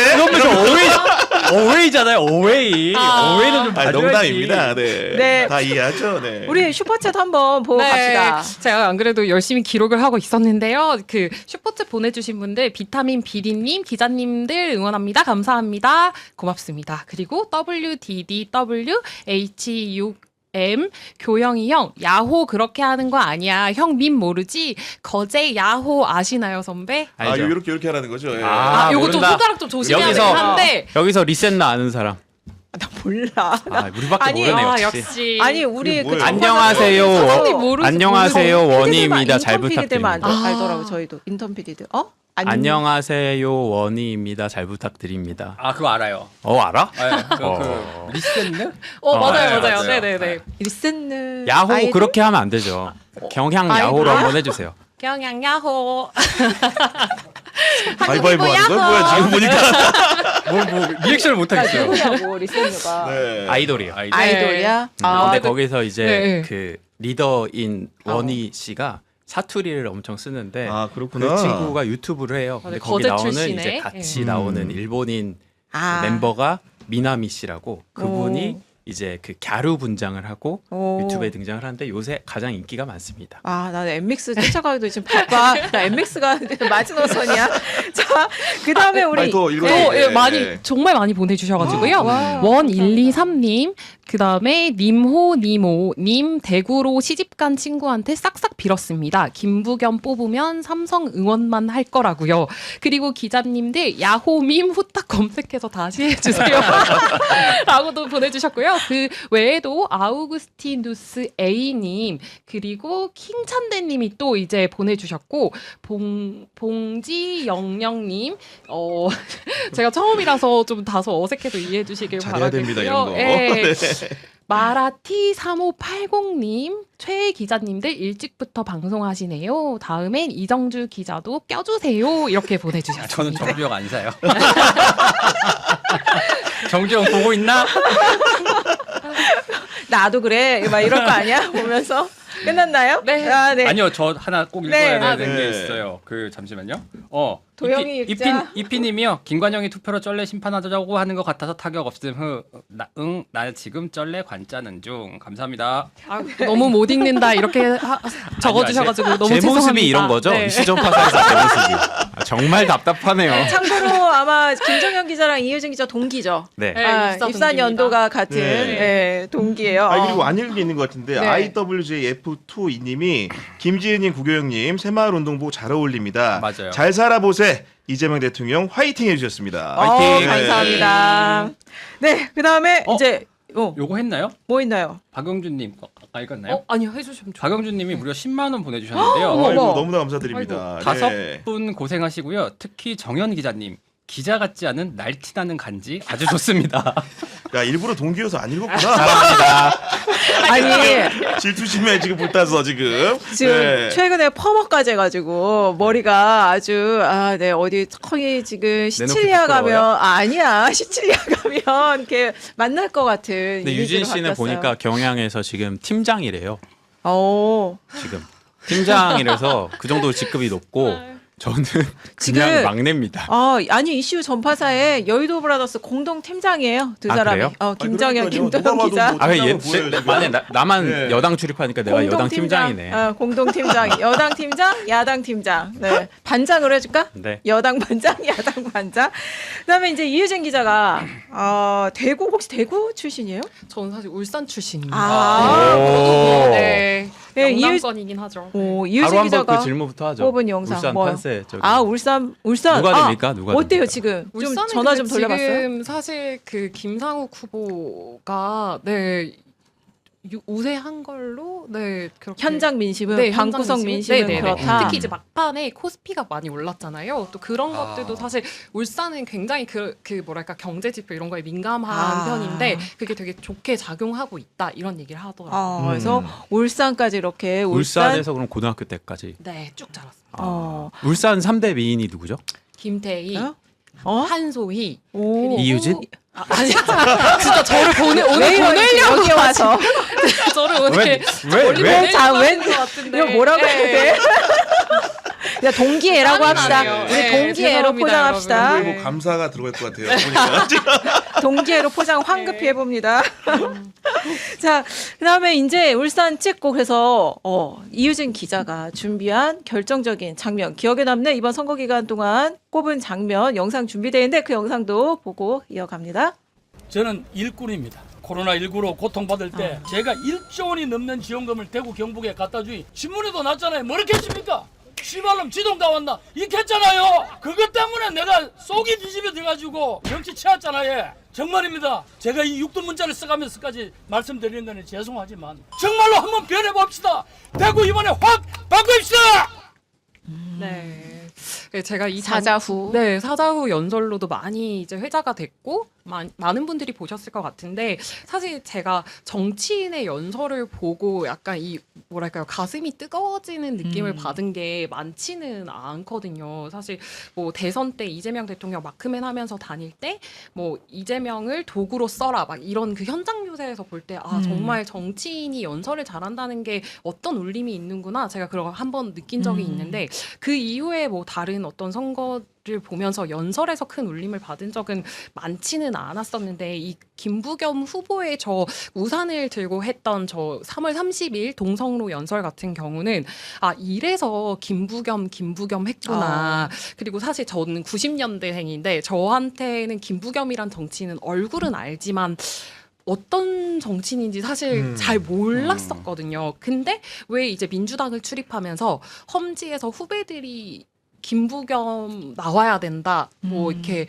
어웨이잖아요. 어웨이는 좀 봐줘야지. 농담입니다. 네. 네. 다 이해하죠. 네. 우리 슈퍼챗 한번 보고 갑시다. 제가 안 그래도 열심히 기록을 하고 있었는데요. 그 슈퍼챗 보내주신 분들 비타민 비리님, 기자님들 응원합니다. 감사합니다. 고맙습니다. 그리고 WDDWH6M 교영이 형 야호 그렇게 하는 거 아니야. 형 밈 모르지? 거제 야호 아시나요 선배? 알죠? 이렇게 하라는 거죠. 예. 요거 좀 모른다. 손가락 좀 조심해야 되긴 여기서- 한데. 여기서 리셋나 아는 사람. 나 몰라. 우리밖에 아니, 모르네 아, 역시. 역시. 아니 우리 그게 그 뭐예요? 안녕하세요. 사장님 모르- 안녕하세요 원희입니다. 잘 인턴 PD들만 부탁드립니다. 알더라고 저희도 인턴 PD들. 안녕하세요 원희입니다. 잘 부탁드립니다. 그거 알아요. 알아? 그 리셋네? 맞아요. 맞아요. 네네네. 리센느 야호 아이돌? 그렇게 하면 안 되죠. 경향 아이돌? 야호로 한번 해주세요. 경양 야호. 가위바위보 하는 건 뭐야 지금 보니까. 뭐 리액션을 못 하겠어요. 누구냐고 리센유가. 네. 아이돌이요. 아이돌이야? 근데 그- 거기서 이제 네. 그 리더인 원희 씨가 사투리를 엄청 쓰는데 아 그렇구나. 그 친구가 유튜브를 해요. 근데 맞아요. 거기 거제 나오는 출신의? 이제 같이 예. 나오는 일본인 아. 멤버가 미나미 씨라고 그분이 오. 이제 그 갸루 분장을 하고 오. 유튜브에 등장을 하는데 요새 가장 인기가 많습니다. 아, 나는 MX 쫓아가기도 지금 바빠. 나 MX가 마지노선이야. 자, 그 다음에 우리. 아니, 더 읽어야 네. 돼. 예, 많이 네. 정말 많이 보내주셔가지고요. 와. 1123님, 그 다음에 님호님오님 대구로 시집간 친구한테 싹싹 빌었습니다. 김부겸 뽑으면 삼성 응원만 할 거라고요. 그리고 기자님들 야호밈 후딱 검색해서 다시 해주세요. 라고도 보내주셨고요. 그 외에도 아우구스티누스 A님 그리고 킹찬대님이 또 이제 보내주셨고 봉지영영님 제가 처음이라서 좀 다소 어색해도 이해해 주시길 잘해야 됩니다, 바라겠고요. 이런 거. 예. 마라티 3580님 최 기자님들 일찍부터 방송하시네요. 다음엔 이정주 기자도 껴주세요. 이렇게 보내주셨습니다. 저는 정주영 안 사요. 정주영 보고 있나? 나도 그래. 막 이럴 거 아니야? 보면서. 끝났나요? 네. 아, 네. 아니요, 저 하나 꼭 네. 읽어야 아, 되는 네. 게 있어요. 그 잠시만요. 도영이 읽자. 이피님이요. 김관영이 투표로 쩔레 심판하자고 하는 것 같아서 타격 없음. 나 지금 쩔레 관짜는 중. 감사합니다. 아, 너무 못 읽는다 이렇게 적어주셔가지고 너무 제 죄송합니다. 모습이 이런 거죠? 네. 시전파사에서 제 모습이. 아, 정말 답답하네요. 참고로 아마 김정현 기자랑 이효진 기자 동기죠. 네. 네, 아, 입사 입산 동기입니다. 연도가 같은 네. 네, 동기예요. 아 그리고 안 읽은 게 있는 것 같은데 네. IWJF2이님이 김지혜님, 구교영님 새마을운동부 잘 어울립니다. 맞아요. 잘 살아보세 이재명 대통령 화이팅 해주셨습니다. 화이팅! 네. 감사합니다. 네, 그 다음에 이제 요거 했나요? 뭐 있나요? 박영준님 아까 읽었나요? 아니요 해주시면 좋 박영준님이 무려 10만 원 보내주셨는데요. 어머. 아이고, 너무나 감사드립니다. 다섯 네. 분 고생하시고요. 특히 정현 기자님. 기자 같지 않은 날티나는 간지 아주 좋습니다. 야 일부러 동기여서 안 읽었구나. 아니, 질투심에 지금 불타서 지금. 지금 네. 최근에 퍼머까지 해가지고 머리가 아주 네 어디 거기 지금 시칠리아 가면 부끄러워요? 아니야 시칠리아 가면 이렇게 만날 것 같은. 근데 유진 이미지로 씨는 바뀌었어요. 보니까 경향에서 지금 팀장이래요. 오. 지금 팀장이라서 그 정도 직급이 높고 저는 그냥 지금- 막내입니다. 아니 이슈 전파사의 여의도 브라더스 공동 팀장이에요 두 아, 사람이. 그래요? 김정현, 그러니까요. 누가 김도영 봐도 기자. 뭐 아, 팀장은 보여요, 지금. 만약 나만 네. 여당 출입하니까 내가 여당 팀장이네. 공동 팀장, 여당 팀장, 야당 팀장. 네, 반장으로 해줄까? 네. 여당 반장, 야당 반장. 그다음에 이제 이유진 기자가 대구 혹시 대구 출신이에요? 저는 사실 울산 출신입니다. 아, 오. 네. 네, 영남권이긴 하죠. 오, 이유진 바로 한번 기자가 그 질문부터 하죠. 뽑은 영상 울산 뭐요? 판세 저기. 울산 누가 됩니까? 누가 어때요 됩니까? 지금? 좀 울산은 전화 근데 좀 돌려봤어요? 지금 사실 그 김상욱 후보가 우세한 걸로 그렇게 현장 민심은 네, 방구석 현장 민심은 네네네. 그렇다. 특히 이제 막판에 코스피가 많이 올랐잖아요. 또 그런 것들도 사실 울산은 굉장히 그 뭐랄까 경제 지표 이런 거에 민감한 편인데 그게 되게 좋게 작용하고 있다 이런 얘기를 하더라고요. 그래서 울산까지 이렇게 울산에서 그럼 고등학교 때까지. 네, 쭉 자랐습니다. 울산 3대 미인이 누구죠? 김태희, 어? 한소희, 오. 그리고 이유진? 아니 진짜 저를 오늘 왜 보내려고 여기 와서 저를 오늘 왜 자, 웬 것 같은데. 이거 뭐라고 해야 돼? 그냥 동기애라고 땀이 합시다. 나네요. 우리 네, 동기애로 죄송합니다, 포장합시다. 여러분. 그리고 감사가 들어갈 것 같아요. 보니까 지금. 동기애로 포장 황급히 해봅니다. 자, 그다음에 이제 울산 찍고 그래서 이유진 기자가 준비한 결정적인 장면, 기억에 남는 이번 선거 기간 동안 꼽은 장면 영상 준비되어 있는데 그 영상도 보고 이어갑니다. 저는 일꾼입니다. 코로나19로 고통받을 때 제가 1조 원이 넘는 지원금을 대구 경북에 갖다 주니 신문에도 났잖아요. 뭐 이렇게 했습니까? 시발놈 지동 다 왔나? 이렇게 했잖아요. 그것 때문에 내가 속이 뒤집어 돼가지고 정치 치웠잖아요. 정말입니다. 제가 이 육두 문자를 써가면서까지 말씀드리는 거는 죄송하지만 정말로 한번 변해봅시다. 대구 이번에 확 바꿉시다. 네. 제가 이 사자후. 네, 사자후 연설로도 많이 이제 회자가 됐고 많은 분들이 보셨을 것 같은데 사실 제가 정치인의 연설을 보고 약간 이 뭐랄까요 가슴이 뜨거워지는 느낌을 받은 게 많지는 않거든요. 사실 뭐 대선 때 이재명 대통령 마크맨 하면서 다닐 때 뭐 이재명을 도구로 써라 막 이런 그 현장 유세에서 볼 때 아 정말 정치인이 연설을 잘한다는 게 어떤 울림이 있는구나 제가 그런 걸 한번 느낀 적이 있는데 그 이후에 뭐 다른 어떤 선거를 보면서 연설에서 큰 울림을 받은 적은 많지는 않았었는데 이 김부겸 후보의 저 우산을 들고 했던 저 3월 30일 동성로 연설 같은 경우는 아 이래서 김부겸 했구나. 그리고 사실 저는 90년대생인데 저한테는 김부겸이란 정치인은 얼굴은 알지만 어떤 정치인인지 사실 잘 몰랐었거든요. 근데 왜 이제 민주당을 출입하면서 험지에서 후배들이 김부겸 나와야 된다. 뭐 이렇게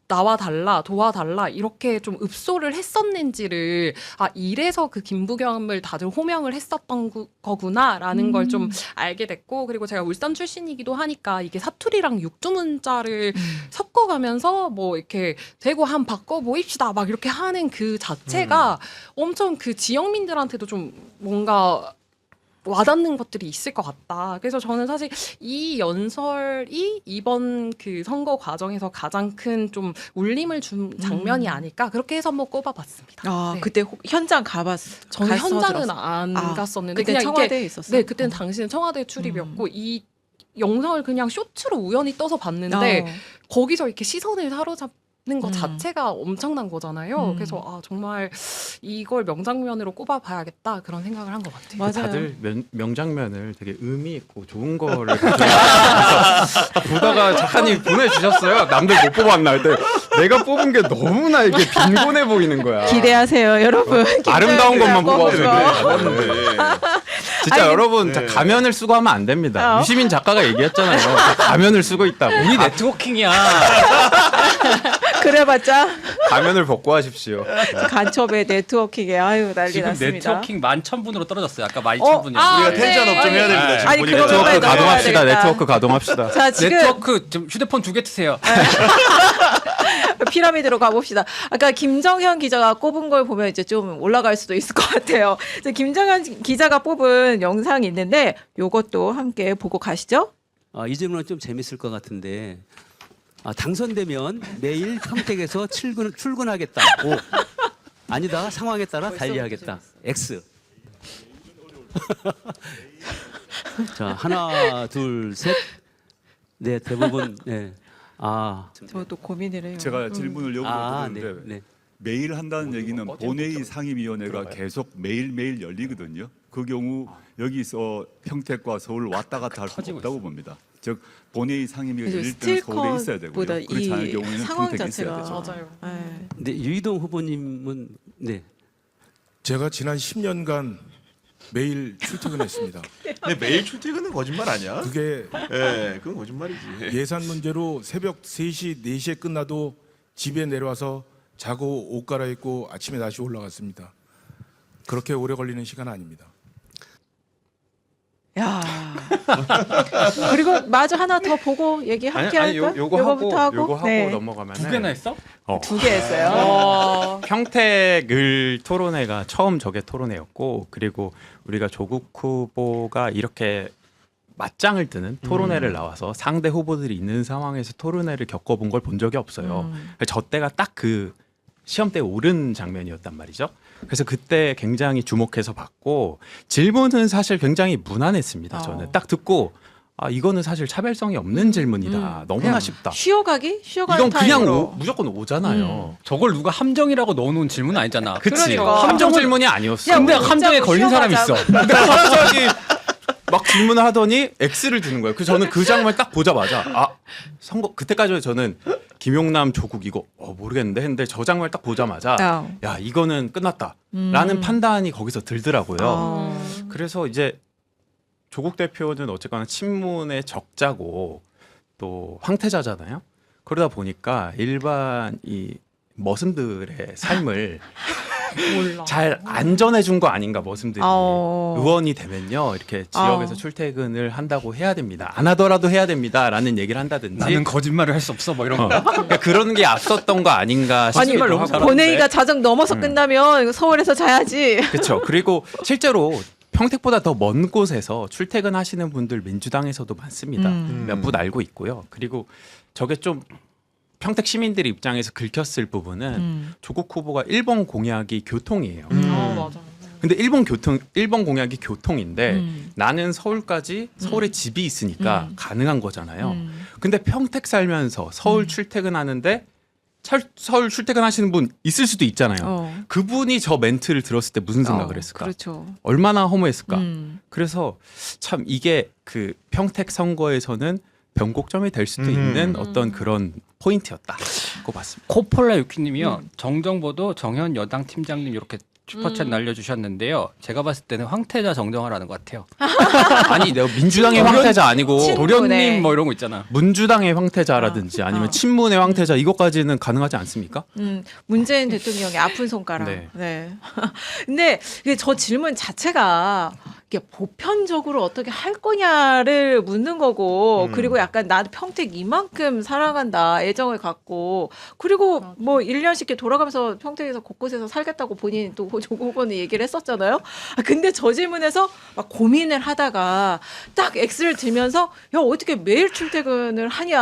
나와달라, 도와달라 이렇게 좀 읍소를 했었는지를 아 이래서 그 김부겸을 다들 호명을 했었던 거구나라는 걸 좀 알게 됐고 그리고 제가 울산 출신이기도 하니까 이게 사투리랑 육두문자를 섞어가면서 뭐 이렇게 대구 한 바꿔 모입시다 막 이렇게 하는 그 자체가 엄청 그 지역민들한테도 좀 뭔가 와닿는 것들이 있을 것 같다. 그래서 저는 사실 이 연설이 이번 그 선거 과정에서 가장 큰 좀 울림을 준 장면이 아닐까 그렇게 해서 한번 꼽아봤습니다. 아 네. 그때 현장 저는 가서 현장은 들었어. 안 갔었는데 그때 그냥 청와대에 이게 있었어요. 네 그때는 당시는 청와대 출입이었고 이 영상을 그냥 쇼츠로 우연히 떠서 봤는데 거기서 이렇게 시선을 사로잡는 것 자체가 엄청난 거잖아요. 그래서 아 정말 이걸 명장면으로 꼽아봐야겠다 그런 생각을 한 것 같아요. 맞아요. 다들 명장면을 되게 의미 있고 좋은 거를 그래서 보다가 작가님이 보내주셨어요. 남들 못 뽑았나 할 때 내가 뽑은 게 너무나 이게 빈곤해 보이는 거야. 기대하세요, 여러분. 아름다운 것만 뽑은 뽑아서 거. 진짜 아니, 여러분 네. 가면을 쓰고 하면 안 됩니다. 유시민 작가가 얘기했잖아요. 가면을 쓰고 있다고. 우리 네트워킹이야. 그래봤자 가면을 벗고 하십시오. 간첩의 네트워킹에 아유 난리 지금 났습니다. 네트워킹 11,000분으로 떨어졌어요. 아까 12,000분이었는데. 우리가 텐션 업 좀 해야 됩니다. 지금 아니, 보니까. 그거 네트워크 빨리 가동합시다. 넘어가야 되겠다. 네트워크 가동합시다. 자 지금 네트워크 좀 휴대폰 2개 트세요. 피라미드로 가봅시다. 아까 김정현 기자가 꼽은 걸 보면 이제 좀 올라갈 수도 있을 것 같아요. 이제 김정현 기자가 뽑은 영상이 있는데 요것도 함께 보고 가시죠. 이 질문은 좀 재밌을 것 같은데 당선되면 매일 평택에서 출근하겠다. O. 아니다. 상황에 따라 달리하겠다. X. 자 하나 둘 셋. 네 대부분 네. 저도 고민을 해요. 제가 질문을 역으로 네, 드렸는데 네. 매일 한다는 얘기는 본회의 상임위원회가 계속 매일매일 열리거든요. 그 경우 여기서 평택과 서울 왔다 갔다 할 수 없다고 봅니다. 즉 본회의 상임위가 열릴 때는 서울에 있어야 되고요. 스틸컷보다 그렇지 않을 이 경우에는 상황 평택에 있어야 자체가 되죠. 맞아요. 네. 근데 유이동 후보님은 네. 제가 지난 10년간 매일 출퇴근했습니다. 근데 매일 출퇴근은 거짓말 아니야? 그게 예, 그건 거짓말이지. 예산 문제로 새벽 3시, 4시에 끝나도 집에 내려와서 자고 옷 갈아입고 아침에 다시 올라갔습니다. 그렇게 오래 걸리는 시간 아닙니다. 야. 그리고 마저 하나 더 보고 얘기 함께 할까? 요거부터 하고 네. 넘어가면 2개나 했어? 2개 했어요. 평택을 토론회가 처음 저게 토론회였고 그리고 우리가 조국 후보가 이렇게 맞짱을 뜨는 토론회를 나와서 상대 후보들이 있는 상황에서 토론회를 겪어본 걸 본 적이 없어요. 저 때가 딱 그 시험대에 오른 장면이었단 말이죠. 그래서 그때 굉장히 주목해서 봤고 질문은 사실 굉장히 무난했습니다. 저는 딱 듣고 이거는 사실 차별성이 없는 질문이다. 너무나 쉽다. 쉬어가기? 이건 그냥 타임으로. 무조건 오잖아요. 저걸 누가 함정이라고 넣어놓은 질문 아니잖아. 그치. 그러니까. 함정 질문이 아니었어. 야, 근데 우리 함정에 진짜 걸린 사람이 있어. 쉬어가자고. 근데 갑자기 막 질문을 하더니 X를 주는 거예요. 그래서 저는 그 장면을 딱 보자마자 선거 그때까지 저는 김용남 조국 이거 모르겠는데 했는데 저 장면을 딱 보자마자 야 이거는 끝났다라는 판단이 거기서 들더라고요. 그래서 이제 조국 대표는 어쨌거나 친문의 적자고 또 황태자잖아요. 그러다 보니까 일반 이 머슴들의 삶을 몰라. 잘 안 전해준 거 아닌가 머슴들이. 어. 의원이 되면요 이렇게 지역에서 출퇴근을 한다고 해야 됩니다. 안 하더라도 해야 됩니다라는 얘기를 한다든지. 나는 거짓말을 할 수 없어 뭐 이런 거. 그러니까 그런 게 앞섰던 거 아닌가 아니 싶기도 하고. 본회의가 자정 넘어서 끝나면 이거 서울에서 자야지. 그렇죠. 그리고 실제로 평택보다 더 먼 곳에서 출퇴근하시는 분들 민주당에서도 많습니다. 몇 분 알고 있고요. 그리고 저게 좀 평택 시민들 입장에서 긁혔을 부분은 조국 후보가 1번 공약이 교통이에요. 맞아. 근데 1번 공약이 교통인데 나는 서울까지 서울에 집이 있으니까 가능한 거잖아요. 근데 평택 살면서 서울 출퇴근하는데 서울 출퇴근하시는 분 있을 수도 있잖아요. 그분이 저 멘트를 들었을 때 무슨 생각을 했을까? 그렇죠. 얼마나 허무했을까? 그래서 참 이게 그 평택 선거에서는 변곡점이 될 수도 있는 어떤 그런 포인트였다고 봤습니다. 코폴라 유키님이요. 정정보도 정현 여당 팀장님 이렇게 슈퍼챗 날려주셨는데요. 제가 봤을 때는 황태자 정정을 하는 것 같아요. 아니 내가 민주당의 황태자 아니고 친문의. 도련님 뭐 이런 거 있잖아. 문주당의 황태자라든지 아니면 친문의 황태자 이것까지는 가능하지 않습니까? 문재인 대통령의 아픈 손가락. 네. 네. 근데 이게 저 질문 자체가 이게 보편적으로 어떻게 할 거냐를 묻는 거고, 그리고 약간 나도 평택 이만큼 사랑한다, 애정을 갖고, 그리고 뭐 1년씩 이렇게 돌아가면서 평택에서 곳곳에서 살겠다고 본인이 또 조국 후보는 얘기를 했었잖아요. 근데 저 질문에서 막 고민을 하다가 딱 X를 들면서 야, 어떻게 매일 출퇴근을 하냐.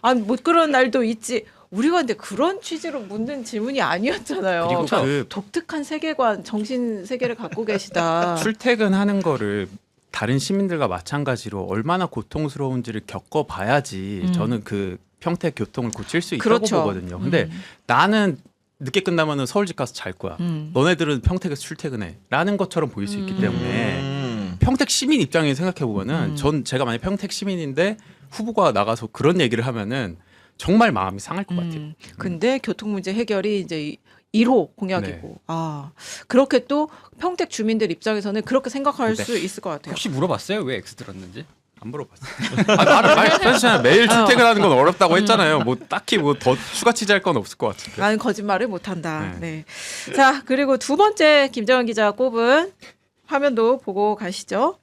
아, 못 그런 날도 있지. 우리가 근데 그런 취지로 묻는 질문이 아니었잖아요. 그리고 그러니까 그 독특한 세계관, 정신 세계를 갖고 계시다. 출퇴근하는 거를 다른 시민들과 마찬가지로 얼마나 고통스러운지를 겪어봐야지 저는 그 평택 교통을 고칠 수 있다고 그렇죠. 보거든요. 근데 나는 늦게 끝나면은 서울 집 가서 잘 거야. 너네들은 평택에서 출퇴근해. 라는 것처럼 보일 수 있기 때문에 평택 시민 입장에서 생각해 보면은 제가 만약 평택 시민인데 후보가 나가서 그런 얘기를 하면은 정말 마음이 상할 것 같아요. 근데 교통 문제 해결이 이제 1호 공약이고, 아 그렇게 또 평택 주민들 입장에서는 그렇게 생각할 네. 수 있을 것 같아요. 혹시 물어봤어요? 왜 X 들었는지? 안 물어봤어요. 말했잖아요. 매일 출퇴근하는 건 어렵다고 했잖아요. 뭐 딱히 뭐 더 추가 취재할 건 없을 것 같은데. 나는 거짓말을 못한다. 네. 자, 그리고 두 번째 김정은 기자가 꼽은 화면도 보고 가시죠.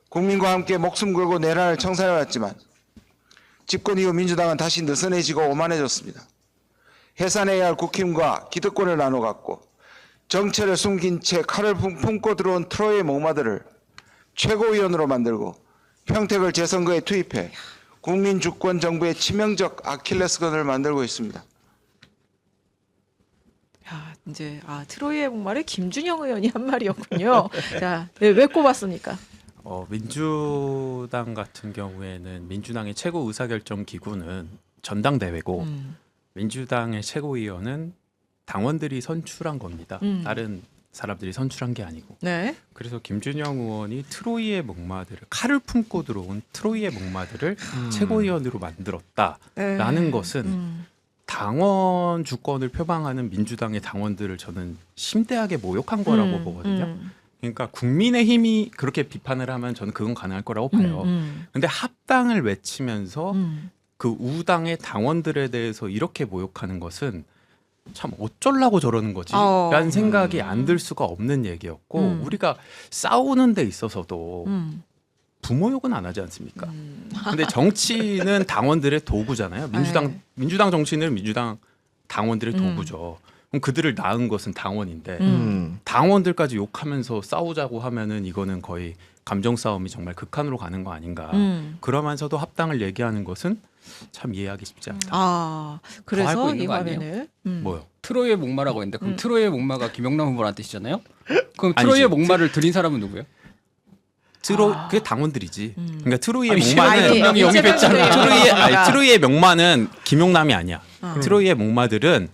국민과 함께 목숨 걸고 내란을 청산해왔지만 집권 이후 민주당은 다시 느슨해지고 오만해졌습니다. 해산해야 할 국힘과 기득권을 나눠 갖고 정체를 숨긴 채 칼을 품고 들어온 트로이의 목마들을 최고위원으로 만들고 평택을 재선거에 투입해 국민 주권 정부의 치명적 아킬레스건을 만들고 있습니다. 야, 이제 트로이의 목마를 김준영 의원이 한 말이었군요. 자, 네, 왜 꼽았습니까? 민주당 같은 경우에는 민주당의 최고 의사결정 기구는 전당대회고 민주당의 최고위원은 당원들이 선출한 겁니다. 다른 사람들이 선출한 게 아니고. 네. 그래서 김준영 의원이 트로이의 목마들을 칼을 품고 들어온 트로이의 목마들을 최고위원으로 만들었다라는 것은 당원 주권을 표방하는 민주당의 당원들을 저는 심대하게 모욕한 거라고 보거든요. 그러니까 국민의힘이 그렇게 비판을 하면 저는 그건 가능할 거라고 봐요. 근데 합당을 외치면서 그 우당의 당원들에 대해서 이렇게 모욕하는 것은 참 어쩌려고 저러는 거지 라는 생각이 안 들 수가 없는 얘기였고 우리가 싸우는 데 있어서도 부모 욕은 안 하지 않습니까? 근데 정치는 당원들의 도구잖아요. 민주당 정치는 민주당 당원들의 도구죠. 그럼 그들을 낳은 것은 당원인데 당원들까지 욕하면서 싸우자고 하면은 이거는 거의 감정 싸움이 정말 극한으로 가는 거 아닌가. 그러면서도 합당을 얘기하는 것은 참 이해하기 쉽지 않다. 아, 더 그래서 알고 있는 이 거 아니에요? 화면을 뭐요? 트로이의 목마라고 했는데 그럼 트로이의 목마가 김영남 후보라는 뜻이잖아요? 그럼 아니지. 트로이의 목마를 드린 사람은 누구예요? 그게 당원들이 그러니까 트로이의 아니, 목마는 대통령이 영입했잖아. 트로이의 목마는 김용남이 아니야. 트로이의 목마들은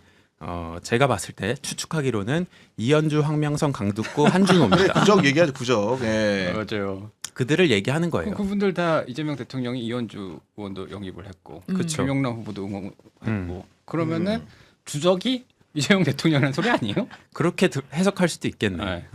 제가 봤을 때 추측하기로는 이현주, 황명성, 강두구, 한준호입니다. 구적 얘기하죠, 구적. 예. 맞아요. 그들을 얘기하는 거예요. 그분들 다 이재명 대통령이 이현주 의원도 영입을 했고 그쵸. 김영남 후보도 응원했고 그러면은 주적이 이재명 대통령이라는 소리 아니에요? 그렇게 해석할 수도 있겠네. 네.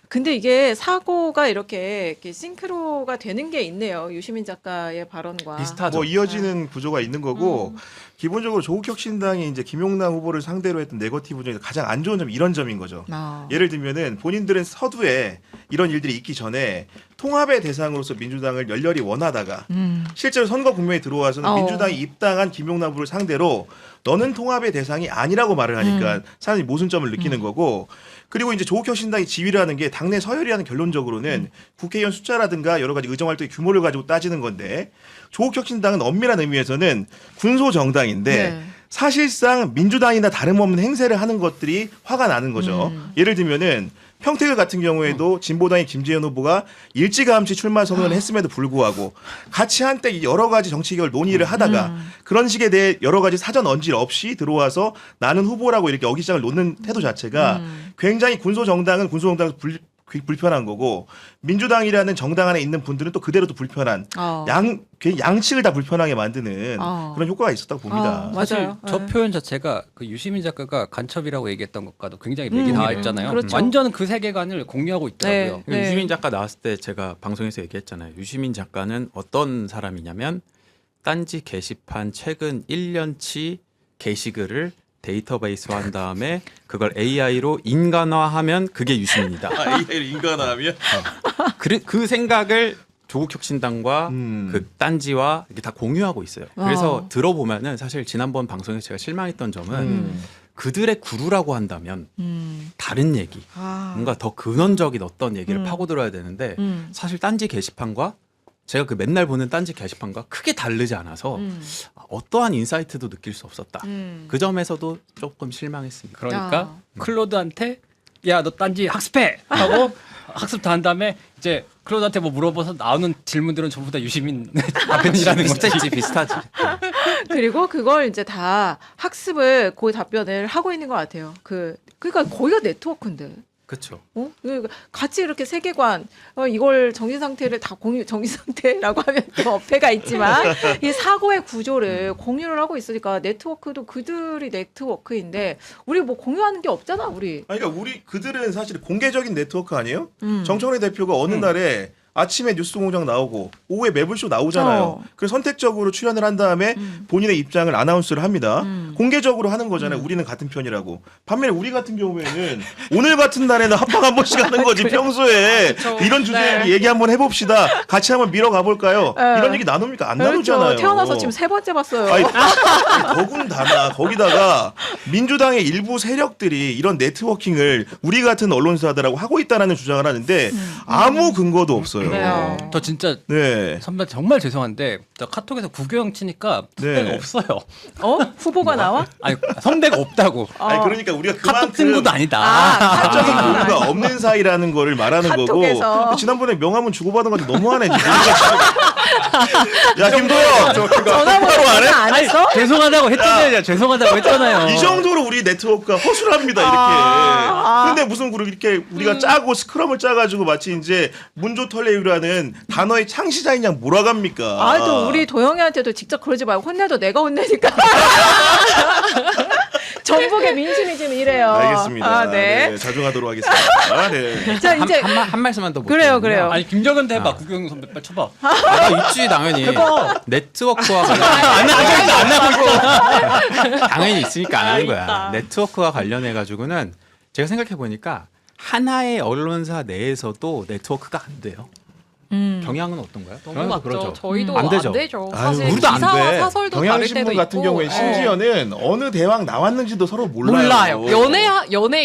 근데 이게 사고가 이렇게 싱크로가 되는 게 있네요. 유시민 작가의 발언과. 비슷하죠. 뭐 이어지는 구조가 있는 거고 기본적으로 조국혁신당이 이제 김용남 후보를 상대로 했던 네거티브 중에서 가장 안 좋은 점이 이런 점인 거죠. 예를 들면은 본인들은 서두에 이런 일들이 있기 전에 통합의 대상으로서 민주당을 열렬히 원하다가 실제로 선거 국면에 들어와서는 민주당이 입당한 김용남 후보를 상대로 너는 통합의 대상이 아니라고 말을 하니까 사람들이 모순점을 느끼는 거고 그리고 이제 조국혁신당이 지위라는 게 당내 서열이라는 결론적으로는 국회의원 숫자라든가 여러 가지 의정활동의 규모를 가지고 따지는 건데 조국혁신당은 엄밀한 의미에서는 군소 정당인데 네. 사실상 민주당이나 다름없는 행세를 하는 것들이 화가 나는 거죠. 예를 들면은 평택을 같은 경우에도 진보당의 김재현 후보가 일찌감치 출마 선언을 했음에도 불구하고 같이 한때 여러 가지 정치개혁을 논의를 하다가 그런 식에 대해 여러 가지 사전 언질 없이 들어와서 나는 후보라고 이렇게 어깃장을 놓는 태도 자체가 굉장히 군소 정당은 군소 정당에서 불편한 거고 민주당이라는 정당 안에 있는 분들은 또 그대로 또 불편한 양측을 다 불편하게 만드는 그런 효과가 있었다고 봅니다. 사실 맞아요. 저 네. 표현 자체가 그 유시민 작가가 간첩이라고 얘기했던 것과도 굉장히 맥이 닿아 있잖아요. 그렇죠. 완전 그 세계관을 공유하고 있더라고요. 네. 유시민 작가 나왔을 때 제가 방송에서 얘기했잖아요. 유시민 작가는 어떤 사람이냐면 딴지 게시판 최근 1년치 게시글을 데이터베이스화한 다음에 그걸 AI로 인간화하면 그게 유시민이다. AI를 인간화하면 그 생각을 조국혁신당과 그 딴지와 이렇게 다 공유하고 있어요. 그래서 들어보면은 사실 지난번 방송에서 제가 실망했던 점은 그들의 구루라고 한다면 다른 얘기, 뭔가 더 근원적인 어떤 얘기를 파고들어야 되는데 사실 딴지 게시판과 제가 그 맨날 보는 딴지 게시판과 크게 다르지 않아서 어떠한 인사이트도 느낄 수 없었다. 그 점에서도 조금 실망했습니다. 그러니까 클로드한테 야 너 딴지 학습해 하고 학습 다 한 다음에 이제 클로드한테 뭐 물어봐서 나오는 질문들은 전부 다 유시민 답변이라는 거지. 비슷하지. 그리고 그걸 이제 다 학습을 그 답변을 하고 있는 것 같아요. 그러니까 거기가 네트워크인데. 그렇죠. 같이 이렇게 세계관 이걸 정신 상태를 다 공유 정신 상태라고 하면 또 어폐가 있지만 이 사고의 구조를 공유를 하고 있으니까 네트워크도 그들이 네트워크인데 우리 뭐 공유하는 게 없잖아 우리. 그러니까 그들은 사실 공개적인 네트워크 아니에요? 정청래 대표가 어느 날에 아침에 뉴스공장 나오고 오후에 매불쇼 나오잖아요. 그래서 선택적으로 출연을 한 다음에 본인의 입장을 아나운스를 합니다. 공개적으로 하는 거잖아요. 우리는 같은 편이라고. 반면에 우리 같은 경우에는 오늘 같은 날에는 합방 한 번씩 하는 거지. 평소에 이런 주제 얘기 한번 해봅시다. 같이 한번 밀어가 볼까요? 이런 얘기 나눕니까? 안 나누잖아요. 태어나서 지금 3번째 봤어요. 아니, 더군다나 거기다가 민주당의 일부 세력들이 이런 네트워킹을 우리 같은 언론사들하고 하고 있다는 주장을 하는데 아무 근거도 없어요. 저 진짜 선배 정말 죄송한데 저 카톡에서 구교영 치니까 선배가 없어요. 후보가 나와? 아니 선배가 없다고. 아니 그러니까 우리가 카톡 그만큼 친구도 아니다. 사적인 교류가 없는 사이라는 거를 말하는 거고. 근데 지난번에 명함은 주고받은 건데 너무하네. 야 김도영 전화번호 안 했어? 죄송하다고 했잖아요. 죄송하다고 했잖아요. 이 정도로 우리 네트워크가 허술합니다 이렇게. 근데 무슨 이렇게 우리가 짜고 스크럼을 짜가지고 마치 이제 문조털레유라는 단어의 창시자인 양 몰아갑니까? 또 우리 도영이한테도 직접 그러지 말고 혼내도 내가 혼내니까. 전북의 민심이 지금 이래요. 알겠습니다. 네. 네, 자중하도록 하겠습니다. 네. 자 이제 한 말씀만 더 그래요. 아니 김정은 해봐. 구교영 선배 빨리 쳐봐. 있지 당연히. 네트워크와 안 하고 당연히 있으니까 안 하는 거야. 네트워크와 관련해 가지고는 제가 생각해 보니까 하나의 언론사 내에서도 네트워크가 안 돼요. 경향은 어떤가요? 너무 맞죠. 그렇죠. 저희도 안 되죠. 사실 우리도 안 기사와 돼. 사설도 다를 때도 경향신문 같은 있고. 경우에 심지어는 어느 대왕 나왔는지도 서로 몰라요. 연애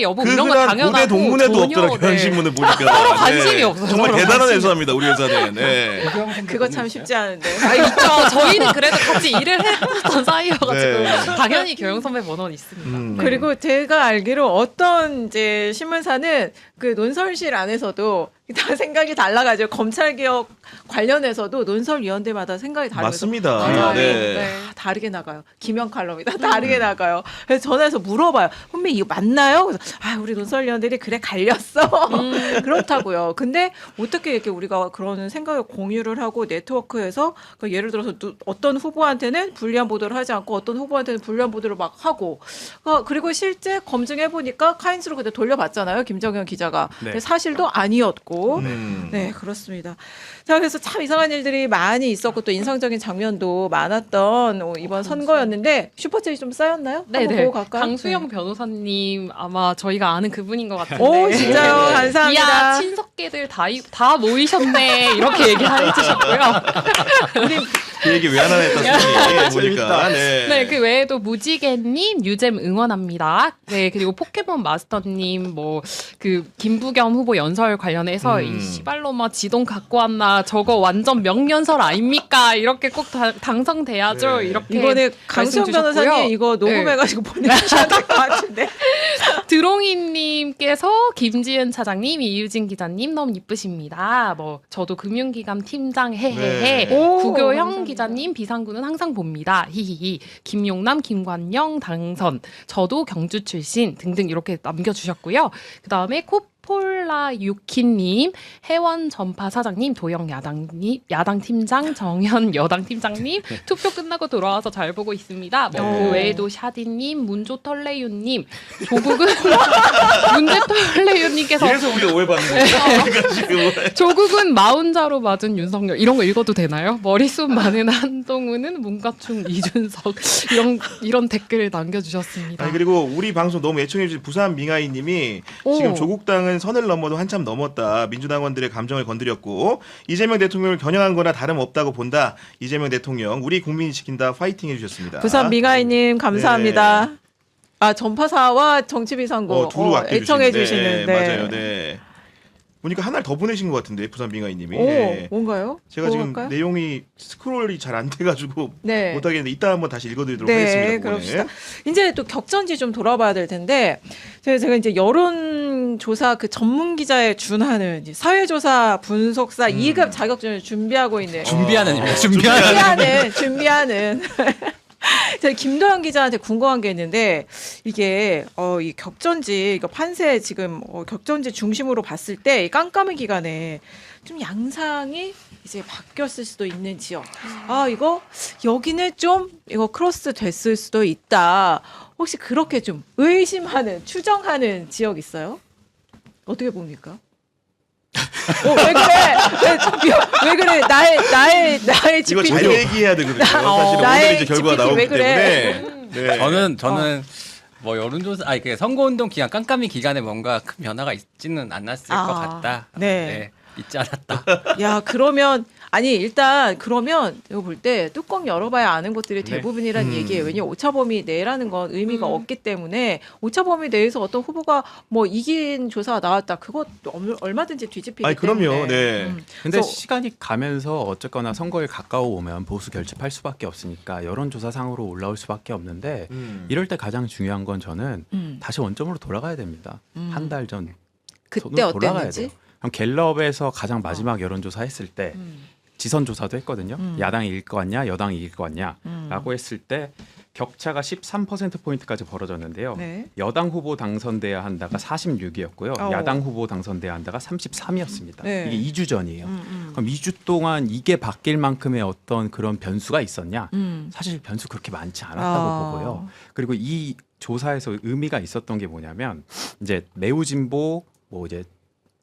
여부 이런 거 그간 당연하고 고대 동문회도 전혀, 없더라 경향신문을 보니까. 서로 관심이 없어요. 정말 서로 대단한 관심이. 회사입니다 우리 회사는. 네. 그거 참 쉽지 않은데. 있죠. 저희는 그래도 같이 일을 했던 사이여가지고 네. 당연히 교영 선배 번호는 있습니다. 그리고 제가 알기로 어떤 이제 신문사는 그 논설실 안에서도 다 생각이 달라가지고 검찰 개혁 관련해서도 논설위원들마다 생각이 다르면서 맞습니다. 맞아요. 네. 네, 다르게 나가요. 김영 칼럼이다 다르게 나가요. 그래서 전화해서 물어봐요. 선배 이거 맞나요? 그래서 우리 논설위원들이 그래 갈렸어. 그렇다고요. 근데 어떻게 이렇게 우리가 그런 생각을 공유를 하고 네트워크에서 예를 들어서 어떤 후보한테는 불리한 보도를 하지 않고 어떤 후보한테는 불리한 보도를 막 하고 그리고 실제 검증해 보니까 카인스로 그때 돌려봤잖아요. 김정현 기자가. 네. 근데 사실도 아니었고. 네, 그렇습니다. 자, 그래서 참 이상한 일들이 많이 있었고 또 인상적인 장면도 많았던 이번 선거였는데 슈퍼챗이 좀 쌓였나요? 한번 네네. 보고 갈까요? 강수영 변호사님 아마 저희가 아는 그분인 것 같은데. 오, 진짜요? 감사합니다. 이야, 친석계들 다 모이셨네. 이렇게 얘기해 주셨고요. 그 얘기 왜 안 하나 했다 보니까. 네. 네, 그 외에도 무지개님, 유잼 응원합니다. 네, 그리고 포켓몬 마스터님, 뭐 그 김부겸 후보 연설 관련해서 이 시발로마 지동 갖고 왔나 저거 완전 명연설 아닙니까? 이렇게 꼭 당선돼야죠. 네. 이렇게 이번에 강수영 말씀 주셨고요. 변호사님 이거 녹음해가지고 보내주셔야 될 것 같은데. 드롱이님께서 김지은 차장님, 이유진 기자님 너무 이쁘십니다. 뭐 저도 금융기관 팀장 헤헤헤. 네. 오, 구교형 감사합니다. 기자님 비상구는 항상 봅니다. 히히히. 김용남, 김관영 당선. 저도 경주 출신 등등 이렇게 남겨주셨고요. 그 다음에 폴라 유키님, 해원 전파 사장님, 도영 야당 팀장, 정현 여당 팀장님, 투표 끝나고 돌아와서 잘 보고 있습니다. 뭐 그 외에도 샤디님, 문조털레유님, 조국은 문제털레유님께서 그래서 우리가 오해받는 거예요. 지금. 조국은 마운자로 맞은 윤석열 이런 거 읽어도 되나요? 머리숱 많은 한동훈은 문가충 이준석 이런 댓글을 남겨주셨습니다. 아니, 그리고 우리 방송 너무 애청해주신 부산 민아이님이 오. 지금 조국 당은 선을 넘어도 한참 넘었다. 민주당원들의 감정을 건드렸고 이재명 대통령을 겨냥한 거나 다름없다고 본다. 이재명 대통령 우리 국민이 지킨다. 파이팅 해주셨습니다. 부산 미가이님 감사합니다. 네. 전파사와 정치비상고 두루 애청해 주시는. 네. 맞아요. 네. 보니까 하나를 더 보내신 것 같은데 부산 민아이님이. 오, 네. 뭔가요? 제가 지금 볼까요? 내용이 스크롤이 잘 안 돼가지고 네. 못하겠는데 이따 한번 다시 읽어드리도록 네, 하겠습니다. 그럽시다. 이제 또 격전지 좀 돌아봐야 될 텐데 제가 이제 여론조사 그 전문 기자에 준하는 이제 사회조사 분석사 2급 자격증을 준비하고 있는 준비하는입니다. 준비하는. 제가 김도영 기자한테 궁금한 게 있는데 이게 이 격전지 이거 판세 지금 격전지 중심으로 봤을 때 이 깜깜한 기간에 좀 양상이 이제 바뀌었을 수도 있는 지역. 이거 여기는 좀 이거 크로스 됐을 수도 있다. 혹시 그렇게 좀 의심하는 추정하는 지역 있어요? 어떻게 봅니까? 왜 그래? 왜 그래? 나의 이거 GPT. 잘 얘기해야 되거든요. 사실은 나의 오늘 이제 결과가 GPT 나오기 왜 그래? 때문에. 네. 저는 뭐 여론조사 그 선거운동 기간 깜깜이 기간에 뭔가 큰 변화가 있지는 않았을 것 같다. 네. 있지 않았다. 야, 그러면 일단 그러면 이거 볼 때 뚜껑 열어봐야 아는 것들이 대부분이란 얘기예요. 왜냐면 오차범위 내라는 건 의미가 없기 때문에 오차범위 내에서 어떤 후보가 뭐 이긴 조사가 나왔다. 그거 얼마든지 뒤집히기 아니, 때문에. 그럼요. 네. 근데 그래서- 시간이 가면서 어쨌거나 선거에 가까워 오면 보수 결집할 수밖에 없으니까 여론조사상으로 올라올 수밖에 없는데 이럴 때 가장 중요한 건 저는 다시 원점으로 돌아가야 됩니다. 한 달 전. 그때 돌아가야 어땠는지? 돼요. 그럼 갤럽에서 가장 마지막 여론조사 했을 때 지선 조사도 했거든요. 야당이 이길 것 같냐, 여당이 이길 것 같냐라고 했을 때 격차가 13%포인트까지 벌어졌는데요. 네. 여당 후보 당선돼야 한다가 46이었고요. 야당 후보 당선돼야 한다가 33이었습니다. 네. 이게 2주 전이에요. 그럼 2주 동안 이게 바뀔 만큼의 어떤 그런 변수가 있었냐? 사실 변수 그렇게 많지 않았다고 보고요. 그리고 이 조사에서 의미가 있었던 게 뭐냐면 이제 매우 진보, 뭐 이제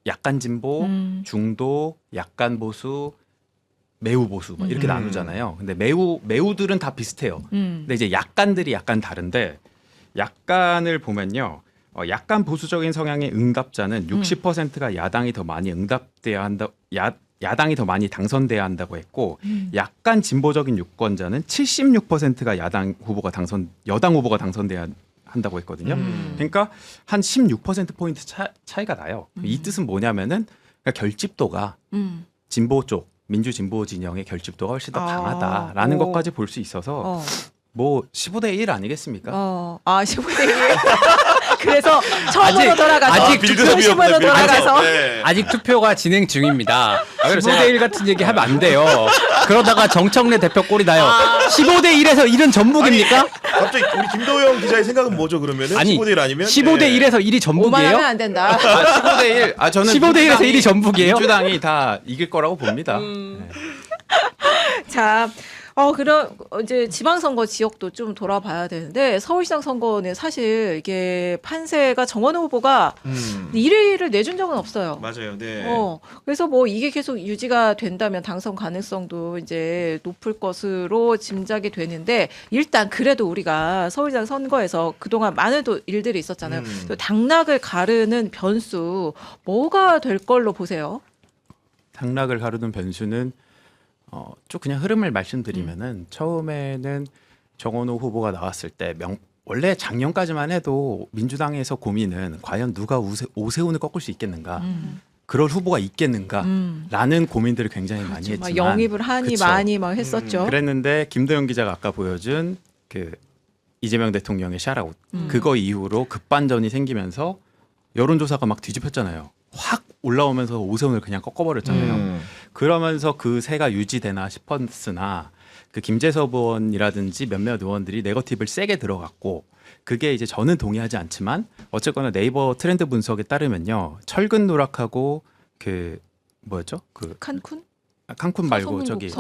약간 진보, 중도, 약간 보수, 매우 보수 막 이렇게 나누잖아요. 근데 매우들은 다 비슷해요. 근데 이제 약간들이 약간 다른데 약간을 보면요. 약간 보수적인 성향의 응답자는 60%가 야당이 더 많이 응답돼야 한다. 야당이 더 많이 당선돼야 한다고 했고 약간 진보적인 유권자는 76%가 여당 후보가 당선돼야 한다고 했거든요. 그러니까 한 16%포인트 차이가 나요. 이 뜻은 뭐냐면은 그러니까 결집도가 진보 쪽, 민주 진보 진영의 결집도가 훨씬 더 강하다라는 것까지 볼 수 있어서 뭐 15대 1 아니겠습니까? 15대 1. 그래서 처음으로 돌아가서 아직 중심으로 돌아가서 네. 아직 투표가 진행 중입니다. 15대 1 같은 얘기 하면 안 돼요. 그러다가 정청래 대표 꼴이 나요. 15대 1에서 1은 전북입니까? 갑자기 우리 김도영 기자의 생각은 뭐죠 그러면은? 아니 15대 1 아니면? 15대 네. 1에서 1이 전북이에요? 오만하면 안 된다. 15대 1. 저는 15대 1에서 1이 전북이에요? 민주당이 다 이길 거라고 봅니다. 네. 자, 그럼 이제 지방선거 지역도 좀 돌아봐야 되는데 서울시장 선거는 사실 이게 판세가 정원호 후보가 1위를 내준 적은 없어요. 맞아요. 네. 그래서 뭐 이게 계속 유지가 된다면 당선 가능성도 이제 높을 것으로 짐작이 되는데 일단 그래도 우리가 서울시장 선거에서 그동안 많은 또 일들이 있었잖아요. 또 당락을 가르는 변수 뭐가 될 걸로 보세요? 당락을 가르는 변수는 쭉 그냥 흐름을 말씀드리면은 처음에는 정원호 후보가 나왔을 때 원래 작년까지만 해도 민주당에서 고민은 과연 누가 오세훈을 꺾을 수 있겠는가, 그럴 후보가 있겠는가라는 고민들을 굉장히 많이 막 했지만 영입을 하니 그쵸. 많이 막 했었죠. 그랬는데 김도영 기자가 아까 보여준 그 이재명 대통령의 샤라웃 그거 이후로 급반전이 생기면서 여론조사가 막 뒤집혔잖아요. 확 올라오면서 오세훈을 그냥 꺾어버렸잖아요. 그러면서 그 세가 유지되나 싶었으나 그 김재섭 의원이라든지 몇몇 의원들이 네거티브를 세게 들어갔고 그게 이제 저는 동의하지 않지만 어쨌거나 네이버 트렌드 분석에 따르면요. 철근 누락하고 그 뭐였죠? 그 칸쿤? 칸쿤 말고 저기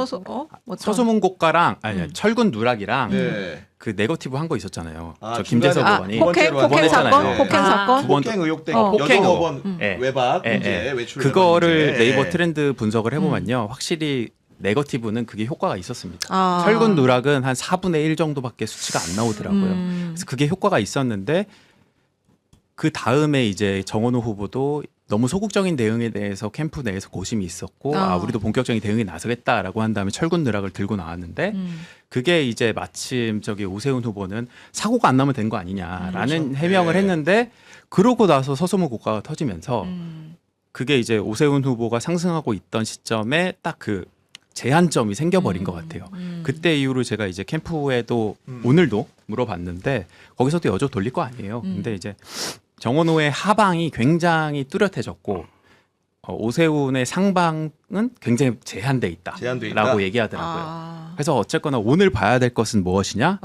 서소문고가랑 철근 누락이랑 네. 그 네거티브 한 거 있었잖아요. 아, 저 김재섭 중간에 의원이 폭행 사건, 폭행 사건. 폭행 의혹 등 폭행 의혹. 8번 외박 문제, 외출 그거를 문제. 네이버 트렌드 분석을 해보면요, 확실히 네거티브는 그게 효과가 있었습니다. 아. 철근 누락은 한 4분의 1 정도밖에 수치가 안 나오더라고요. 그래서 그게 효과가 있었는데 그 다음에 이제 정원호 후보도 너무 소극적인 대응에 대해서 캠프 내에서 고심이 있었고 우리도 본격적인 대응에 나서겠다라고 한 다음에 철근 누락을 들고 나왔는데 그게 이제 마침 저기 오세훈 후보는 사고가 안 나면 된 거 아니냐라는 그렇죠. 해명을 네. 했는데 그러고 나서 서소문 고가가 터지면서 그게 이제 오세훈 후보가 상승하고 있던 시점에 딱 그 제한점이 생겨버린 것 같아요. 그때 이후로 제가 이제 캠프에도 오늘도 물어봤는데 거기서도 여조 돌릴 거 아니에요. 근데 이제 정원호의 하방이 굉장히 뚜렷해졌고 오세훈의 상방은 굉장히 제한돼 제한돼 있다라고 있다? 얘기하더라고요. 그래서 어쨌거나 오늘 봐야 될 것은 무엇이냐?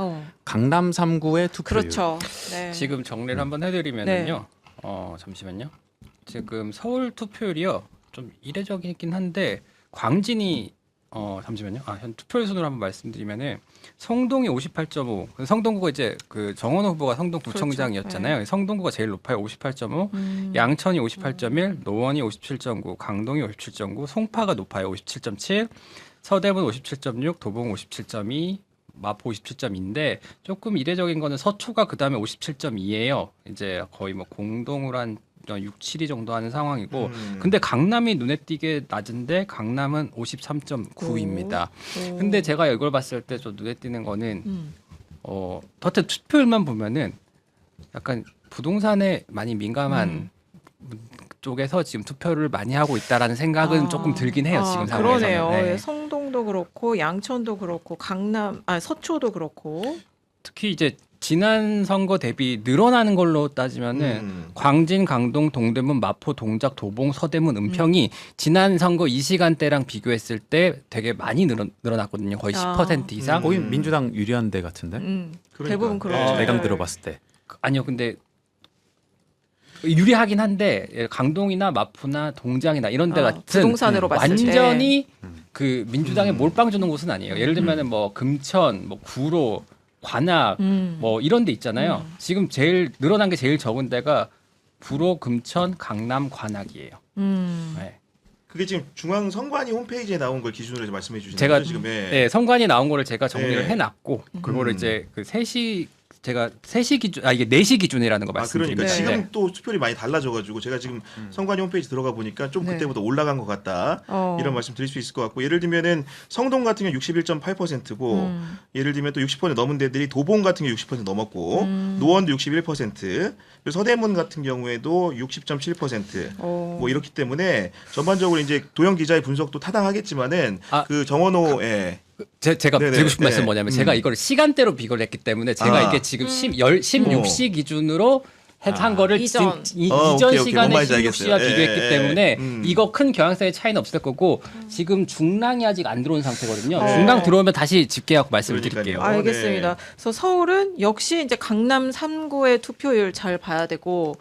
강남 3구의 투표율. 그렇죠. 네. 지금 정리를 한번 해드리면은요. 잠시만요. 지금 서울 투표율이요. 좀 이례적이긴 한데 광진이 잠시만요. 현 투표율 순으로 한번 말씀드리면은 성동이 58.5. 성동구가 이제 그 정원호 후보가 성동 구청장이었잖아요. 그렇죠. 성동구가 제일 높아요. 58.5. 양천이 58.1, 노원이 57.9, 강동이 57.9, 송파가 높아요. 57.7, 서대문 57.6, 도봉 57.2. 마포 57.2인데 조금 이례적인 거는 서초가 그 다음에 57.2예요. 이제 거의 뭐 공동으로 한 6, 7위 정도 하는 상황이고, 근데 강남이 눈에 띄게 낮은데 강남은 53.9입니다. 근데 제가 이걸 봤을 때 좀 눈에 띄는 거는 겉에 투표율만 보면은 약간 부동산에 많이 민감한 쪽에서 지금 투표를 많이 하고 있다라는 생각은 조금 들긴 해요. 지금 상황에서는. 그러네요. 네. 성동도 그렇고 양천도 그렇고 서초도 그렇고 특히 이제 지난 선거 대비 늘어나는 걸로 따지면은 광진, 강동, 동대문, 마포, 동작, 도봉, 서대문, 은평이 지난 선거 이 시간대랑 비교했을 때 되게 많이 늘어났거든요. 거의 10% 이상. 거의 민주당 유리한 데 같은데? 대부분 그렇죠. 내강 들어봤을 때. 아니요, 근데 유리하긴 한데 강동이나 마포나 동장이나 이런 데 같은 부동산으로 봤을 때 완전히 그 민주당에 몰빵 주는 곳은 아니에요. 예를 들면은 뭐 금천, 뭐 구로, 관악 뭐 이런 데 있잖아요. 지금 제일 늘어난 게 제일 적은 데가 구로, 금천, 강남, 관악이에요. 네. 그게 지금 중앙선관위 홈페이지에 나온 걸 기준으로 말씀해 주시는 제가 거죠 지금? 네, 선관위 나온 거를 제가 정리를 네. 해놨고 그거를 이제 그 3시 제가 3시 기준 이게 4시 기준이라는 거 말씀드립니다. 그러니까 네. 지금 또 투표율이 많이 달라져가지고 제가 지금 선관위 홈페이지 들어가 보니까 좀 그때보다 올라간 것 같다 이런 말씀 드릴 수 있을 것 같고, 예를 들면은 성동 같은 경우 61.8%고 예를 들면 또 60% 넘은 데들이 도봉 같은 경우 60% 넘었고 노원도 61%, 그리고 서대문 같은 경우에도 60.7% 뭐 이렇기 때문에 전반적으로 이제 도영 기자의 분석도 타당하겠지만은 그 정원호의 제가 네네, 드리고 싶은 네. 말씀은 뭐냐면 제가 이걸 시간대로 비교를 했기 때문에 제가 이게 지금 16시 기준으로 한 거를 이전. 이전 오케이, 오케이. 뭔 시간에 말인지 16시와 알겠어요. 비교했기 예, 때문에 예. 이거 큰 경향성의 차이는 없을 거고 지금 중랑이 아직 안 들어온 상태거든요. 어. 중랑 들어오면 다시 집계하고 말씀을 그러니까요. 드릴게요. 알겠습니다. 그래서 서울은 역시 이제 강남 3구의 투표율 잘 봐야 되고,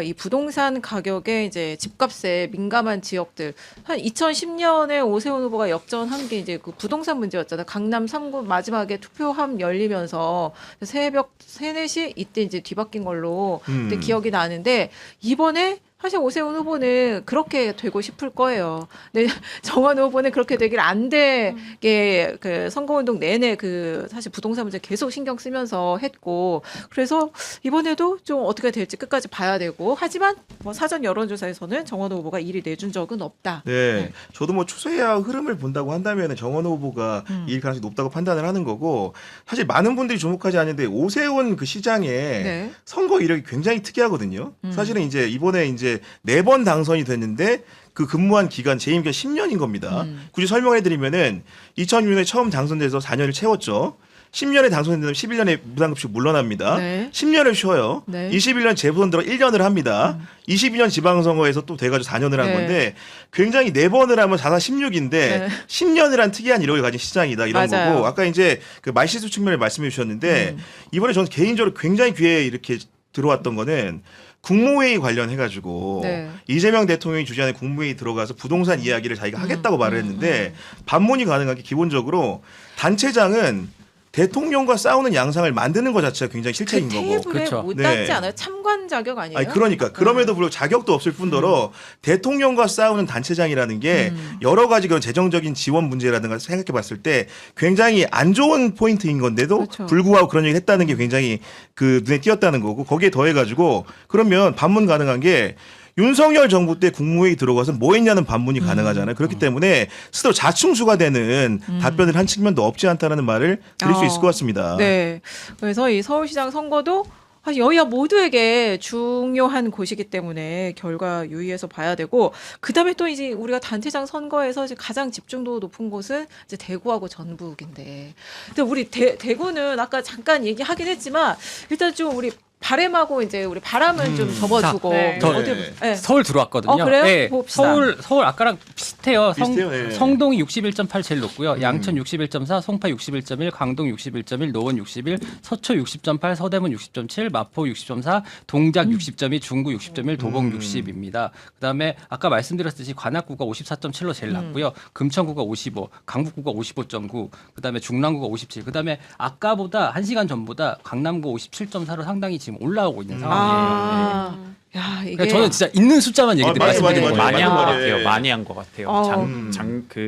이 부동산 가격에 이제 집값에 민감한 지역들, 한 2010년에 오세훈 후보가 역전한 게 이제 그 부동산 문제였잖아요. 강남 3구 마지막에 투표함 열리면서 새벽 3, 4시 이때 이제 뒤바뀐 걸로 그때 기억이 나는데, 이번에 사실 오세훈 후보는 그렇게 되고 싶을 거예요. 근데 정원 후보는 그렇게 되길 안 되게 그 선거운동 내내 그 사실 부동산 문제 계속 신경 쓰면서 했고, 그래서 이번에도 좀 어떻게 될지 끝까지 봐야 되고, 하지만 뭐 사전 여론조사에서는 정원 후보가 1위 내준 적은 없다. 네, 저도 뭐 추세와 흐름을 본다고 한다면 정원 후보가 이길 가능성이 높다고 판단을 하는 거고, 사실 많은 분들이 주목하지 않는데 오세훈 그 시장의 네. 선거 이력이 굉장히 특이하거든요. 사실은 이제 이번에 이제 4번 당선이 됐는데 그 근무한 기간 재임 기간 10년인 겁니다. 굳이 설명해드리면은 2006년에 처음 당선돼서 4년을 채웠죠. 10년에 당선되면 11년에 무상급식 물러납니다. 네. 10년을 쉬어요. 네. 21년 재보선 들어 1년을 합니다. 22년 지방선거에서 또 돼가지고 4년을 한 네. 건데 굉장히 4번을 하면 4사 16인데 네. 10년을 한 특이한 이력을 가진 시장이다 이런 맞아요. 거고, 아까 이제 그 말실수 측면을 말씀해 주셨는데 이번에 저는 개인적으로 굉장히 귀에 이렇게 들어왔던 거는 국무회의 관련해가지고 네. 이재명 대통령이 주재하는 국무회의 들어가서 부동산 이야기를 자기가 하겠다고 말을 했는데 반문이 가능한 게 기본적으로 단체장은 대통령과 싸우는 양상을 만드는 것 자체가 굉장히 실책인 그 거고. 테이블에 그렇죠. 못 네. 앉지 않아요? 참관 자격 아니에요? 아니 그러니까 그럼에도 불구하고 자격도 없을 뿐더러 대통령과 싸우는 단체장이라는 게 여러 가지 그런 재정적인 지원 문제라든가 생각해 봤을 때 굉장히 안 좋은 포인트인 건데도 그렇죠. 불구하고 그런 얘기를 했다는 게 굉장히 그 눈에 띄었다는 거고, 거기에 더해 가지고 그러면 반문 가능한 게 윤석열 정부 때 국무회의 들어가서 뭐 했냐는 반문이 가능하잖아요. 그렇기 때문에 스스로 자충수가 되는 답변을 한 측면도 없지 않다라는 말을 드릴 수 있을 것 같습니다. 네. 그래서 이 서울시장 선거도 사실 여야 모두에게 중요한 곳이기 때문에 결과 유의해서 봐야 되고, 그다음에 또 이제 우리가 단체장 선거에서 이제 가장 집중도 높은 곳은 이제 대구하고 전북인데, 근데 우리 대구는 아까 잠깐 얘기하긴 했지만 일단 좀 우리 바램하고 이제 우리 바람은 좀 접어주고. 네. 저 어디 네. 서울 들어왔거든요. 그래요? 네. 봅시다. 서울 아까랑 비슷해요. 비슷해요, 네. 성동이 61.8 제일 높고요. 양천 61.4, 송파 61.1, 광동 61.1, 노원 61, 서초 60.8, 서대문 60.7, 마포 60.4, 동작 60.2, 중구 60.1, 도봉 60입니다. 그다음에 아까 말씀드렸듯이 관악구가 54.7로 제일 낮고요. 금천구가 55, 강북구가 55.9, 그다음에 중랑구가 57. 그다음에 아까보다 1시간 전보다 강남구 57.4로 상당히 지금 올라오고 있는 상황이에요. 야, 이게 그러니까 저는 진짜 있는 숫자만 얘기 맞아, 말씀드리는 맞아, 거예요. 맞아. 많이 한 것 맞는 같아요. 말이에요. 많이 한 것 같아요. 어.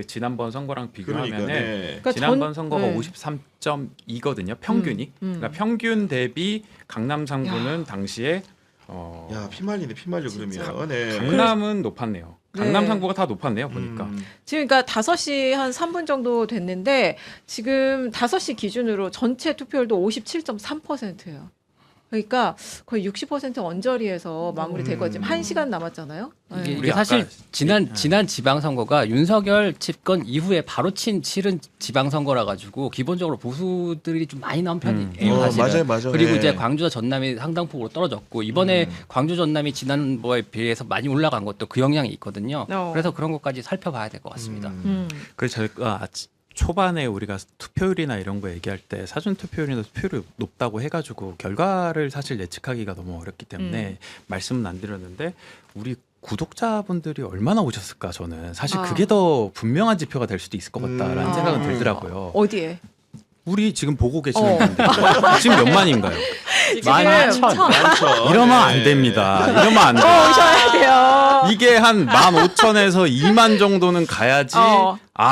지난번 선거랑 비교하면은 그러니까, 네. 그러니까 지난번 선거가 네. 53.2거든요. 평균이. 그러니까 평균 대비 강남 3구는 당시에 야 피말리네 피말려 그러면. 네. 강남은 높았네요. 강남 네. 3구가 다 높았네요. 보니까. 지금 그러니까 5시 한 3분 정도 됐는데 지금 5시 기준으로 전체 투표율도 57.3%예요. 그러니까 거의 60% 언저리에서 마무리되고 지금 1시간 남았잖아요. 네. 이게 사실 지난 지방선거가 윤석열 집권 이후에 바로 치른 지방선거라 가지고 기본적으로 보수들이 좀 많이 나온 편이에요. 사실은. 맞아요. 그리고 네. 이제 광주와 전남이 상당폭으로 떨어졌고 이번에 광주 전남이 지난번에 비해서 많이 올라간 것도 그 영향이 있거든요. 그래서 그런 것까지 살펴봐야 될 것 같습니다. 그래서 저희가 초반에 우리가 투표율이나 이런 거 얘기할 때 사전 투표율이나 투표율이 높다고 해가지고 결과를 사실 예측하기가 너무 어렵기 때문에 말씀은 안 드렸는데 우리 구독자분들이 얼마나 오셨을까 저는 사실 그게 더 분명한 지표가 될 수도 있을 것 같다라는 생각은 들더라고요. 어디에? 우리 지금 보고 계시는 분들 지금 몇 만인가요? 지금 12,000. 이러면 안 됩니다. 이러면 안 돼요. 오셔야 돼요. 이게 한 15,000에서 2만 정도는 가야지.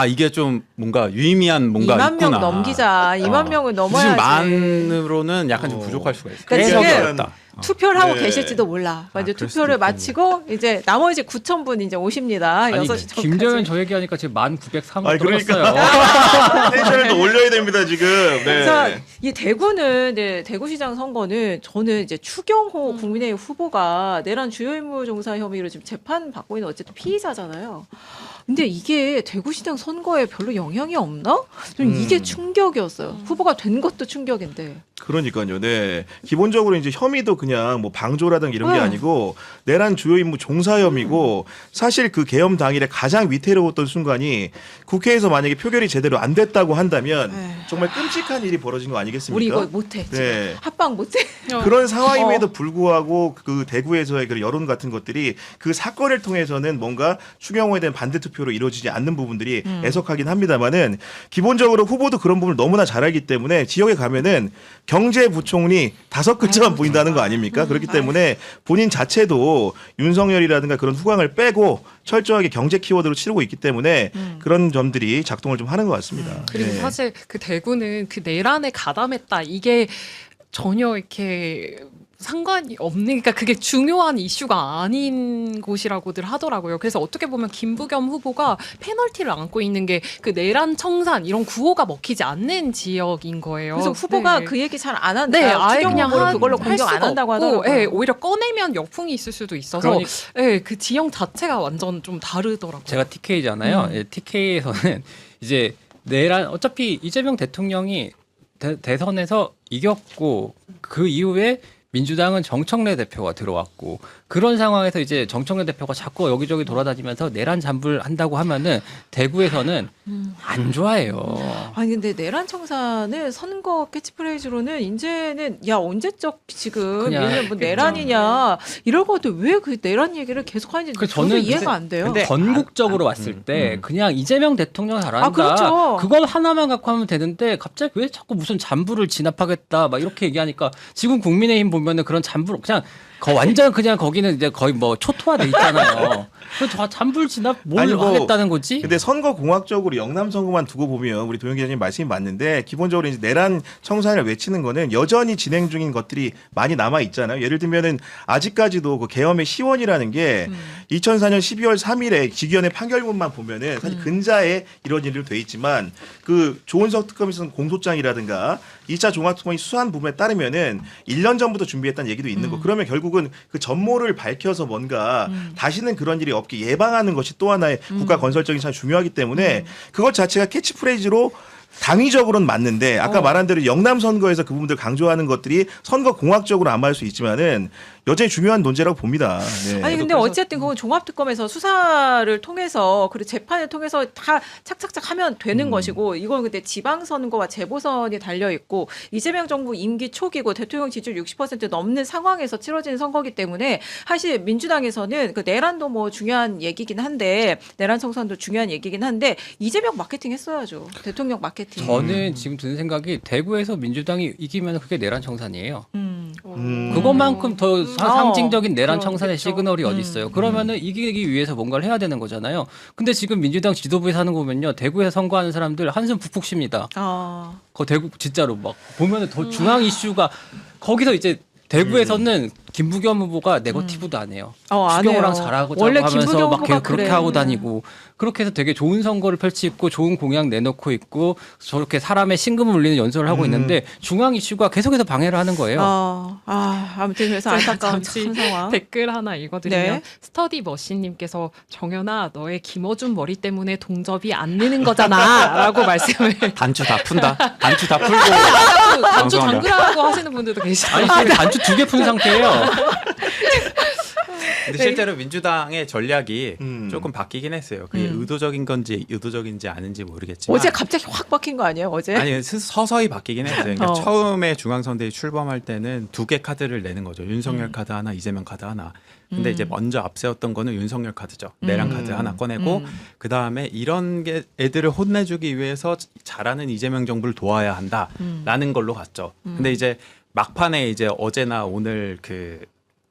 이게 좀 뭔가 유의미한 뭔가 2만 있구나. 명 넘기자. 2만 명을 넘어야지. 지금 만으로는 약간 좀 부족할 수가 있어요. 그러니까 지금 어렵다. 투표를 하고 네. 계실지도 몰라. 이제 그럴 투표를 수도 마치고 이제 나머지 9,000분 이제 오십니다. 아니 6시 전까지. 김정현 저 얘기하니까 지금 1903을 아니, 그러니까. 떨었어요. 텐션을 또 올려야 됩니다 지금. 네. 그래서 이 대구는 이제 대구시장 선거는 저는 이제 추경호 국민의힘 후보가 내란 주요 임무 종사 혐의로 지금 재판 받고 있는 어쨌든 피의자잖아요. 근데 이게 대구시장 선거에 별로 영향이 없나? 좀 이게 충격이었어요. 후보가 된 것도 충격인데. 그러니까요. 네. 기본적으로 이제 혐의도 그냥 뭐 방조라든가 이런 게 아니고 내란 주요 임무 종사 혐의고 사실 그 계엄 당일에 가장 위태로웠던 순간이 국회에서 만약에 표결이 제대로 안 됐다고 한다면 정말 끔찍한 일이 벌어진 거 아니겠습니까? 우리 이거 못해. 지금. 네. 합방 못해. 그런 상황임에도 불구하고 그 대구에서의 그 여론 같은 것들이 그 사건을 통해서는 뭔가 추경호에 대한 반대 투표로 이루어지지 않는 부분들이 애석하긴 합니다만은 기본적으로 후보도 그런 부분을 너무나 잘 알기 때문에 지역에 가면은 경제부총리 5글자만 보인다는 거 아닙니까? 그렇기 때문에 본인 자체도 윤석열이라든가 그런 후광을 빼고 철저하게 경제 키워드로 치르고 있기 때문에 그런 점들이 작동을 좀 하는 것 같습니다. 그리고 네. 사실 그 대구는 그 내란에 가담했다 이게 전혀 이렇게 상관이 없는, 그러니까 그게 중요한 이슈가 아닌 곳이라고들 하더라고요. 그래서 어떻게 보면 김부겸 후보가 페널티를 안고 있는 게 그 내란 청산 이런 구호가 먹히지 않는 지역인 거예요. 그래서 후보가 네. 그 얘기 잘 안 한다. 네, 아예 그냥 그걸로 할 공격 안 수가 한다고 없고, 하더라고요. 예, 오히려 꺼내면 역풍이 있을 수도 있어서 예, 그 지형 자체가 완전 좀 다르더라고요. 제가 TK잖아요. TK에서는 이제 내란 어차피 이재명 대통령이 대선에서 이겼고 그 이후에 민주당은 정청래 대표가 들어왔고 그런 상황에서 이제 정청래 대표가 자꾸 여기저기 돌아다니면서 내란 잠불한다고 하면은 대구에서는 안 좋아해요. 아니 근데 내란 청산을 선거 캐치프레이즈로는 이제는 야 언제적 지금 그냥 얘는 뭐 내란이냐 이럴 것 같아. 왜 그 내란 얘기를 계속 하는지 저는 이해가 안 돼요. 근데 건국적으로 왔을 때 그냥 이재명 대통령 잘한다. 그렇죠. 그거 하나만 갖고 하면 되는데 갑자기 왜 자꾸 무슨 잠부를 진압하겠다 막 이렇게 얘기하니까 지금 국민의힘 보면은 그런 잠부 그냥 완전 그냥 거기는 이제 거의 뭐 초토화돼 있잖아요. 그 잠불 진압 뭘 아니, 뭐, 하겠다는 거지? 근데 선거 공학적으로 영남 선거만 두고 보면 우리 도영 기자님 말씀이 맞는데 기본적으로 이제 내란 청산을 외치는 거는 여전히 진행 중인 것들이 많이 남아 있잖아요. 예를 들면은 아직까지도 그 계엄의 시원이라는 게 2004년 12월 3일에 직위원회 판결문만 보면은 사실 근자에 이런 일로 돼 있지만 그 조은석 특검이 쓴 공소장이라든가 2차 종합특검이 수사한 부분에 따르면은 1년 전부터 준비했다는 얘기도 있는 거. 그러면 결국은 그 전모를 밝혀서 뭔가 다시는 그런 일이 없게 예방하는 것이 또 하나의 국가 건설적인 참 중요하기 때문에 그것 자체가 캐치프레이즈로 당위적으로는 맞는데 아까 말한 대로 영남 선거에서 그 부분들 강조하는 것들이 선거 공학적으로 안 맞을 수 있지만은 여전히 중요한 논제라고 봅니다. 네. 아니 근데 어쨌든 그건 종합특검에서 수사를 통해서 그리고 재판을 통해서 다 착착착 하면 되는 것이고 이건 근데 지방선거와 재보선이 달려 있고 이재명 정부 임기 초기고 대통령 지지율 60% 넘는 상황에서 치러지는 선거기 때문에 사실 민주당에서는 그 내란도 뭐 중요한 얘기긴 한데 내란 청산도 중요한 얘기긴 한데 이재명 마케팅 했어야죠. 대통령 마케팅. 저는 지금 드는 생각이 대구에서 민주당이 이기면 그게 내란 청산이에요. 그것만큼 더 상징적인 내란 청산의 시그널이 어디 있어요? 그러면은 이기기 위해서 뭔가를 해야 되는 거잖아요. 근데 지금 민주당 지도부에 사는 거 보면요, 대구에서 선거하는 사람들 한숨 푹푹 쉽니다. 그 대구 진짜로 막 보면은 더 중앙 이슈가 거기서 이제 대구에서는 김부겸 후보가 네거티브도 안 해요. 추경호랑 잘하고 원래 하면서 막 후보가 그렇게 그래. 하고 다니고 그렇게 해서 되게 좋은 선거를 펼치고 좋은 공약 내놓고 있고 저렇게 사람의 심금을 울리는 연설을 하고 있는데 중앙 이슈가 계속해서 방해를 하는 거예요. 아무튼 그래서 안타까운 참 상황. 댓글 하나 읽어드리면 네. 스터디 머신님께서 정연아 너의 김어준 머리 때문에 동접이 안 느는 거잖아라고 말씀을 단추 다 푼다. 단추 다 풀고 단추 방송한다. 잠그라고 하시는 분들도 계시죠. 아니 지금 단추 2개 푼 상태예요. 근데 실제로 민주당의 전략이 음. 조금 바뀌긴 했어요. 그게 의도적인 건지 의도적인지 아닌지 모르겠지만 어제 갑자기 확 바뀐 거 아니에요? 어제? 아니 서서히 바뀌긴 했어요. 그러니까 처음에 중앙선대위 출범할 때는 2개 카드를 내는 거죠. 윤석열 카드 하나, 이재명 카드 하나. 근데 이제 먼저 앞세웠던 거는 윤석열 카드죠. 내란 카드 하나 꺼내고 그 다음에 이런 게 애들을 혼내주기 위해서 잘하는 이재명 정부를 도와야 한다라는 걸로 갔죠. 근데 이제 막판에 이제 어제나 오늘 그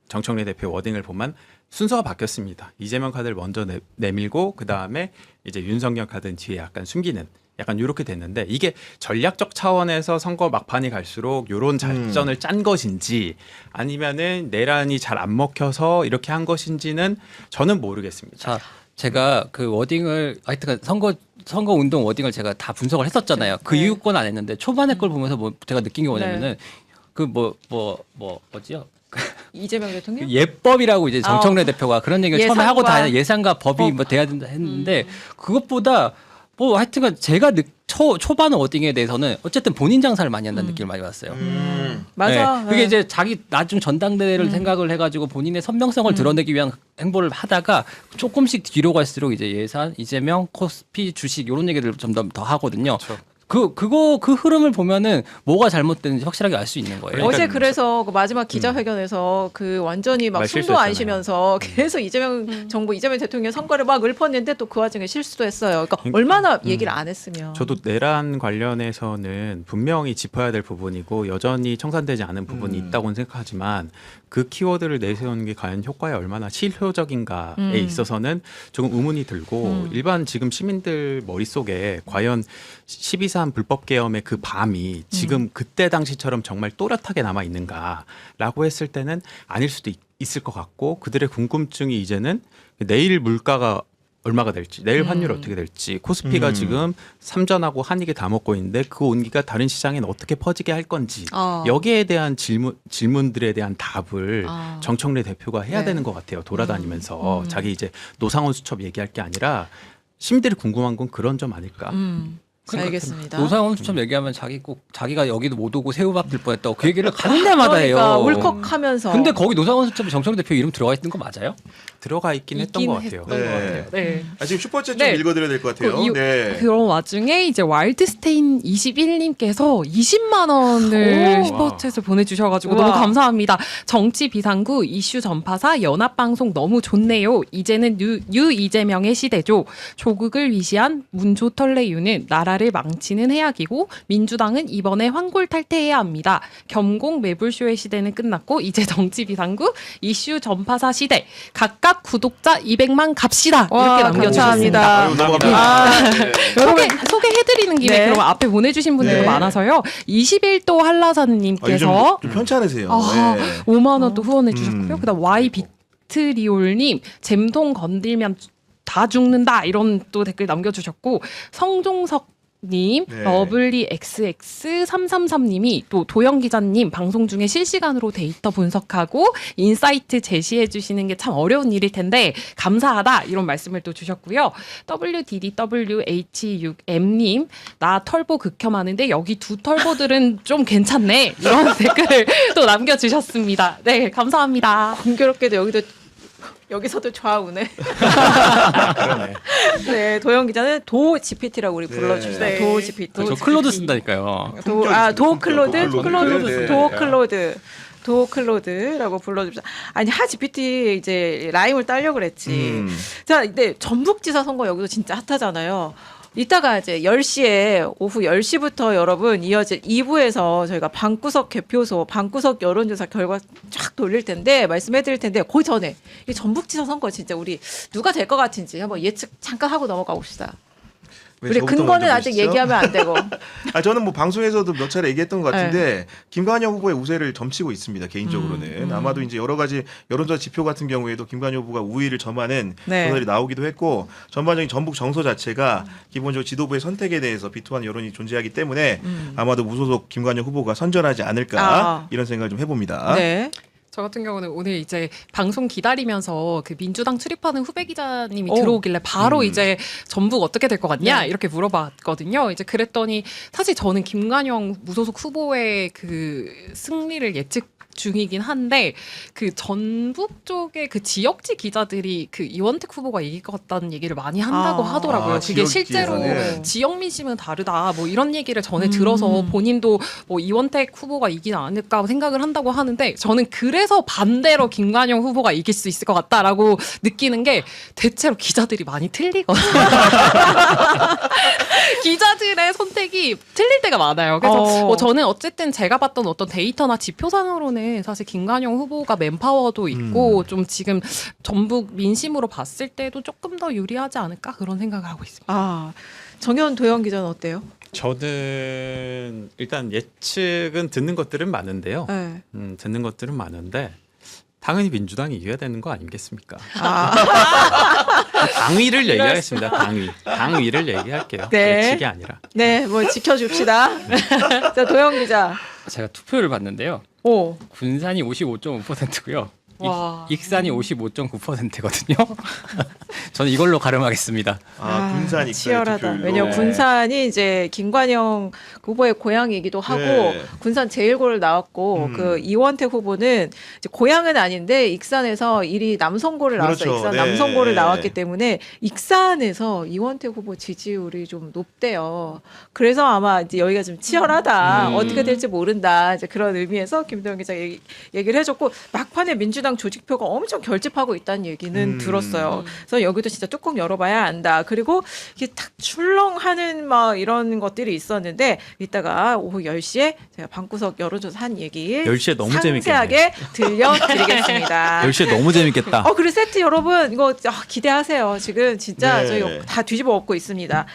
정청래 대표 워딩을 보면 순서가 바뀌었습니다. 이재명 카드를 먼저 내밀고 그 다음에 이제 윤석열 카드는 뒤에 약간 숨기는 약간 이렇게 됐는데 이게 전략적 차원에서 선거 막판이 갈수록 이런 작전을 짠 것인지 아니면은 내란이 잘 안 먹혀서 이렇게 한 것인지는 저는 모르겠습니다. 자, 제가 그 워딩을 하여튼 선거 운동 워딩을 제가 다 분석을 했었잖아요. 그 이후 건 안 했는데 초반에 걸 보면서 뭐 제가 느낀 게 뭐냐면은 그 뭐지요? 이재명 대통령? 예법이라고 이제 정청래 대표가 그런 얘기를 처음에 하고 예산과 예산과 법이 뭐 돼야 된다 했는데 그것보다 뭐 하여튼간 제가 초반 워딩에 대해서는 어쨌든 본인 장사를 많이 한다는 느낌을 많이 받았어요. 맞아. 네. 그게 이제 자기 나중 전당대회를 생각을 해가지고 본인의 선명성을 드러내기 위한 행보를 하다가 조금씩 뒤로 갈수록 이제 예산, 이재명, 코스피, 주식 이런 얘기를 좀 더 하거든요. 그 흐름을 보면은 뭐가 잘못됐는지 확실하게 알 수 있는 거예요. 어제 그래서 그 마지막 기자회견에서 그 완전히 막 숨도 안 쉬면서 계속 이재명 정부, 이재명 대통령 선거를 막 읊었는데 또 그 와중에 실수도 했어요. 그러니까 얼마나 얘기를 안 했으면. 저도 내란 관련해서는 분명히 짚어야 될 부분이고 여전히 청산되지 않은 부분이 있다고는 생각하지만 그 키워드를 내세우는 게 과연 효과에 얼마나 실효적인가에 있어서는 조금 의문이 들고 일반 지금 시민들 머릿속에 과연 12.3 불법 계엄의 그 밤이 지금 그때 당시처럼 정말 또렷하게 남아 있는가라고 했을 때는 아닐 수도 있을 것 같고 그들의 궁금증이 이제는 내일 물가가 얼마가 될지, 내일 환율 어떻게 될지, 코스피가 지금 삼전하고 한익에 다 먹고 있는데 그 온기가 다른 시장에는 어떻게 퍼지게 할 건지 여기에 대한 질문들에 대한 답을 정청래 대표가 해야 되는 것 같아요. 돌아다니면서 자기 이제 노상원 수첩 얘기할 게 아니라 시민들이 궁금한 건 그런 점 아닐까. 알겠습니다. 노상원 수첩 얘기하면 자기가 여기도 못 오고 새우밥 들 뻔했다고 그 얘기를 가는 데마다 해요. 그러니까 울컥하면서. 근데 거기 노상원 수첩에 정청래 대표 이름 들어가 있는 거 맞아요? 들어가 있긴 했던 것 같아요. 네. 지금 슈퍼챗 좀 읽어드려야 될 것 같아요. 그런 와중에 이제 와일드스테인 21님께서 20만 원을 슈퍼챗을 보내주셔가지고 너무 감사합니다. 정치 비상구 이슈 전파사 연합방송 너무 좋네요. 이제는 유 이재명의 시대죠. 조국을 위시한 문조털레유는 나라를 망치는 해악이고 민주당은 이번에 황골 탈퇴해야 합니다. 겸공 매불쇼의 시대는 끝났고 이제 정치 비상구 이슈 전파사 시대. 각각 구독자 200만 갑시다. 이렇게 남겨주셨습니다. 소개해드리는 김에 네. 그럼 앞에 보내주신 분들도 많아서요. 21도 한라사님께서 좀 편찮으세요. 5만 원 또 후원해 주셨고요. 그다음 Y 비트리올님 잼동 건들면 다 죽는다 이런 또 댓글 남겨주셨고 성종석 님, 러블리 XX333님이 또 도영 기자님 방송 중에 실시간으로 데이터 분석하고 인사이트 제시해 주시는 게 참 어려운 일일 텐데 감사하다 이런 말씀을 또 주셨고요. WDDWH6M님 나 털보 극혐하는데 여기 두 털보들은 좀 괜찮네 이런 댓글을 또 남겨주셨습니다. 네, 감사합니다. 공교롭게도 여기서도 좌우네. 그러네. 네, 도영 기자는 도 GPT라고 우리 불러주세요. 도 GPT. 저 클로드 쓴다니까요. 도클로드라고 불러줍시다. 아니 하 GPT 이제 라임을 따려고 그랬지. 자, 근데 전북지사 선거 여기도 진짜 핫하잖아요. 이따가 이제 10시에 오후 10시부터 여러분 이어질 2부에서 저희가 방구석 개표소, 방구석 여론조사 결과 쫙 돌릴 텐데 말씀해 드릴 텐데 그 전에 이 전북지사 선거 진짜 우리 누가 될 것 같은지 한번 예측 잠깐 하고 넘어가 봅시다. 우리 근거는 아직 얘기하면 안 되고. 저는 뭐 방송에서도 몇 차례 얘기했던 것 같은데 김관영 후보의 우세를 점치고 있습니다. 개인적으로는 아마도 이제 여러 가지 여론조사 지표 같은 경우에도 김관영 후보가 우위를 점하는 조사들이 나오기도 했고 전반적인 전북 정서 자체가 기본적으로 지도부의 선택에 대해서 비토한 여론이 존재하기 때문에 아마도 무소속 김관영 후보가 선전하지 않을까 이런 생각을 좀 해봅니다. 네. 저 같은 경우는 오늘 이제 방송 기다리면서 그 민주당 출입하는 후배 기자님이 들어오길래 바로 이제 전북 어떻게 될 것 같냐 이렇게 물어봤거든요. 이제 그랬더니 사실 저는 김관영 무소속 후보의 그 승리를 예측 중이긴 한데 그 전북 쪽의 그 지역지 기자들이 그 이원택 후보가 이길 것 같다는 얘기를 많이 한다고 하더라고요. 그게 실제로 지역 민심은 다르다 뭐 이런 얘기를 전에 들어서 본인도 뭐 이원택 후보가 이기지 않을까 생각을 한다고 하는데 저는 그래서 반대로 김관영 후보가 이길 수 있을 것 같다라고 느끼는 게 대체로 기자들이 많이 틀리거든요. 기자들의 선택이 틀릴 때가 많아요. 그래서 뭐 저는 어쨌든 제가 봤던 어떤 데이터나 지표상으로는 사실 김관영 후보가 맨파워도 있고 좀 지금 전북 민심으로 봤을 때도 조금 더 유리하지 않을까 그런 생각을 하고 있습니다. 정현 도영 기자는 어때요? 저는 일단 예측은 듣는 것들은 많은데요. 듣는 것들은 많은데 당연히 민주당이 이겨야 되는 거 아니겠습니까? 당위를 얘기하겠습니다. 당위를 얘기할게요. 예측이 아니라. 네, 뭐 지켜줍시다. 자, 도영 기자. 제가 투표를 봤는데요. 오. 군산이 55.5%고요. 와. 익산이 55.9%거든요. 저는 이걸로 가름하겠습니다. 군산 익산의 치열하다. 투표율로. 왜냐면 네. 군산이 이제 김관영 후보의 고향이기도 하고 네. 군산 제1고를 나왔고 그 이원택 후보는 이제 고향은 아닌데 익산에서 1위 남성고를 나왔어요. 그렇죠. 익산 네. 남성고를 나왔기 때문에 익산에서 이원택 후보 지지율이 좀 높대요. 그래서 아마 이제 여기가 좀 치열하다. 어떻게 될지 모른다. 이제 그런 의미에서 김도영 기자 얘기를 해줬고 막판에 민주당 조직표가 엄청 결집하고 있다는 얘기는 들었어요. 그래서 여기도 진짜 뚜껑 열어봐야 안다. 그리고 이게 탁 출렁하는 막 이런 것들이 있었는데 이따가 오후 10시에 제가 방구석 여론조사 한 얘기 10시에 너무 상세하게 들려드리겠습니다. 10시에 너무 재밌겠다. 그리고 세트 여러분 이거 기대하세요. 지금 진짜 네. 저희 다 뒤집어 엎고 있습니다.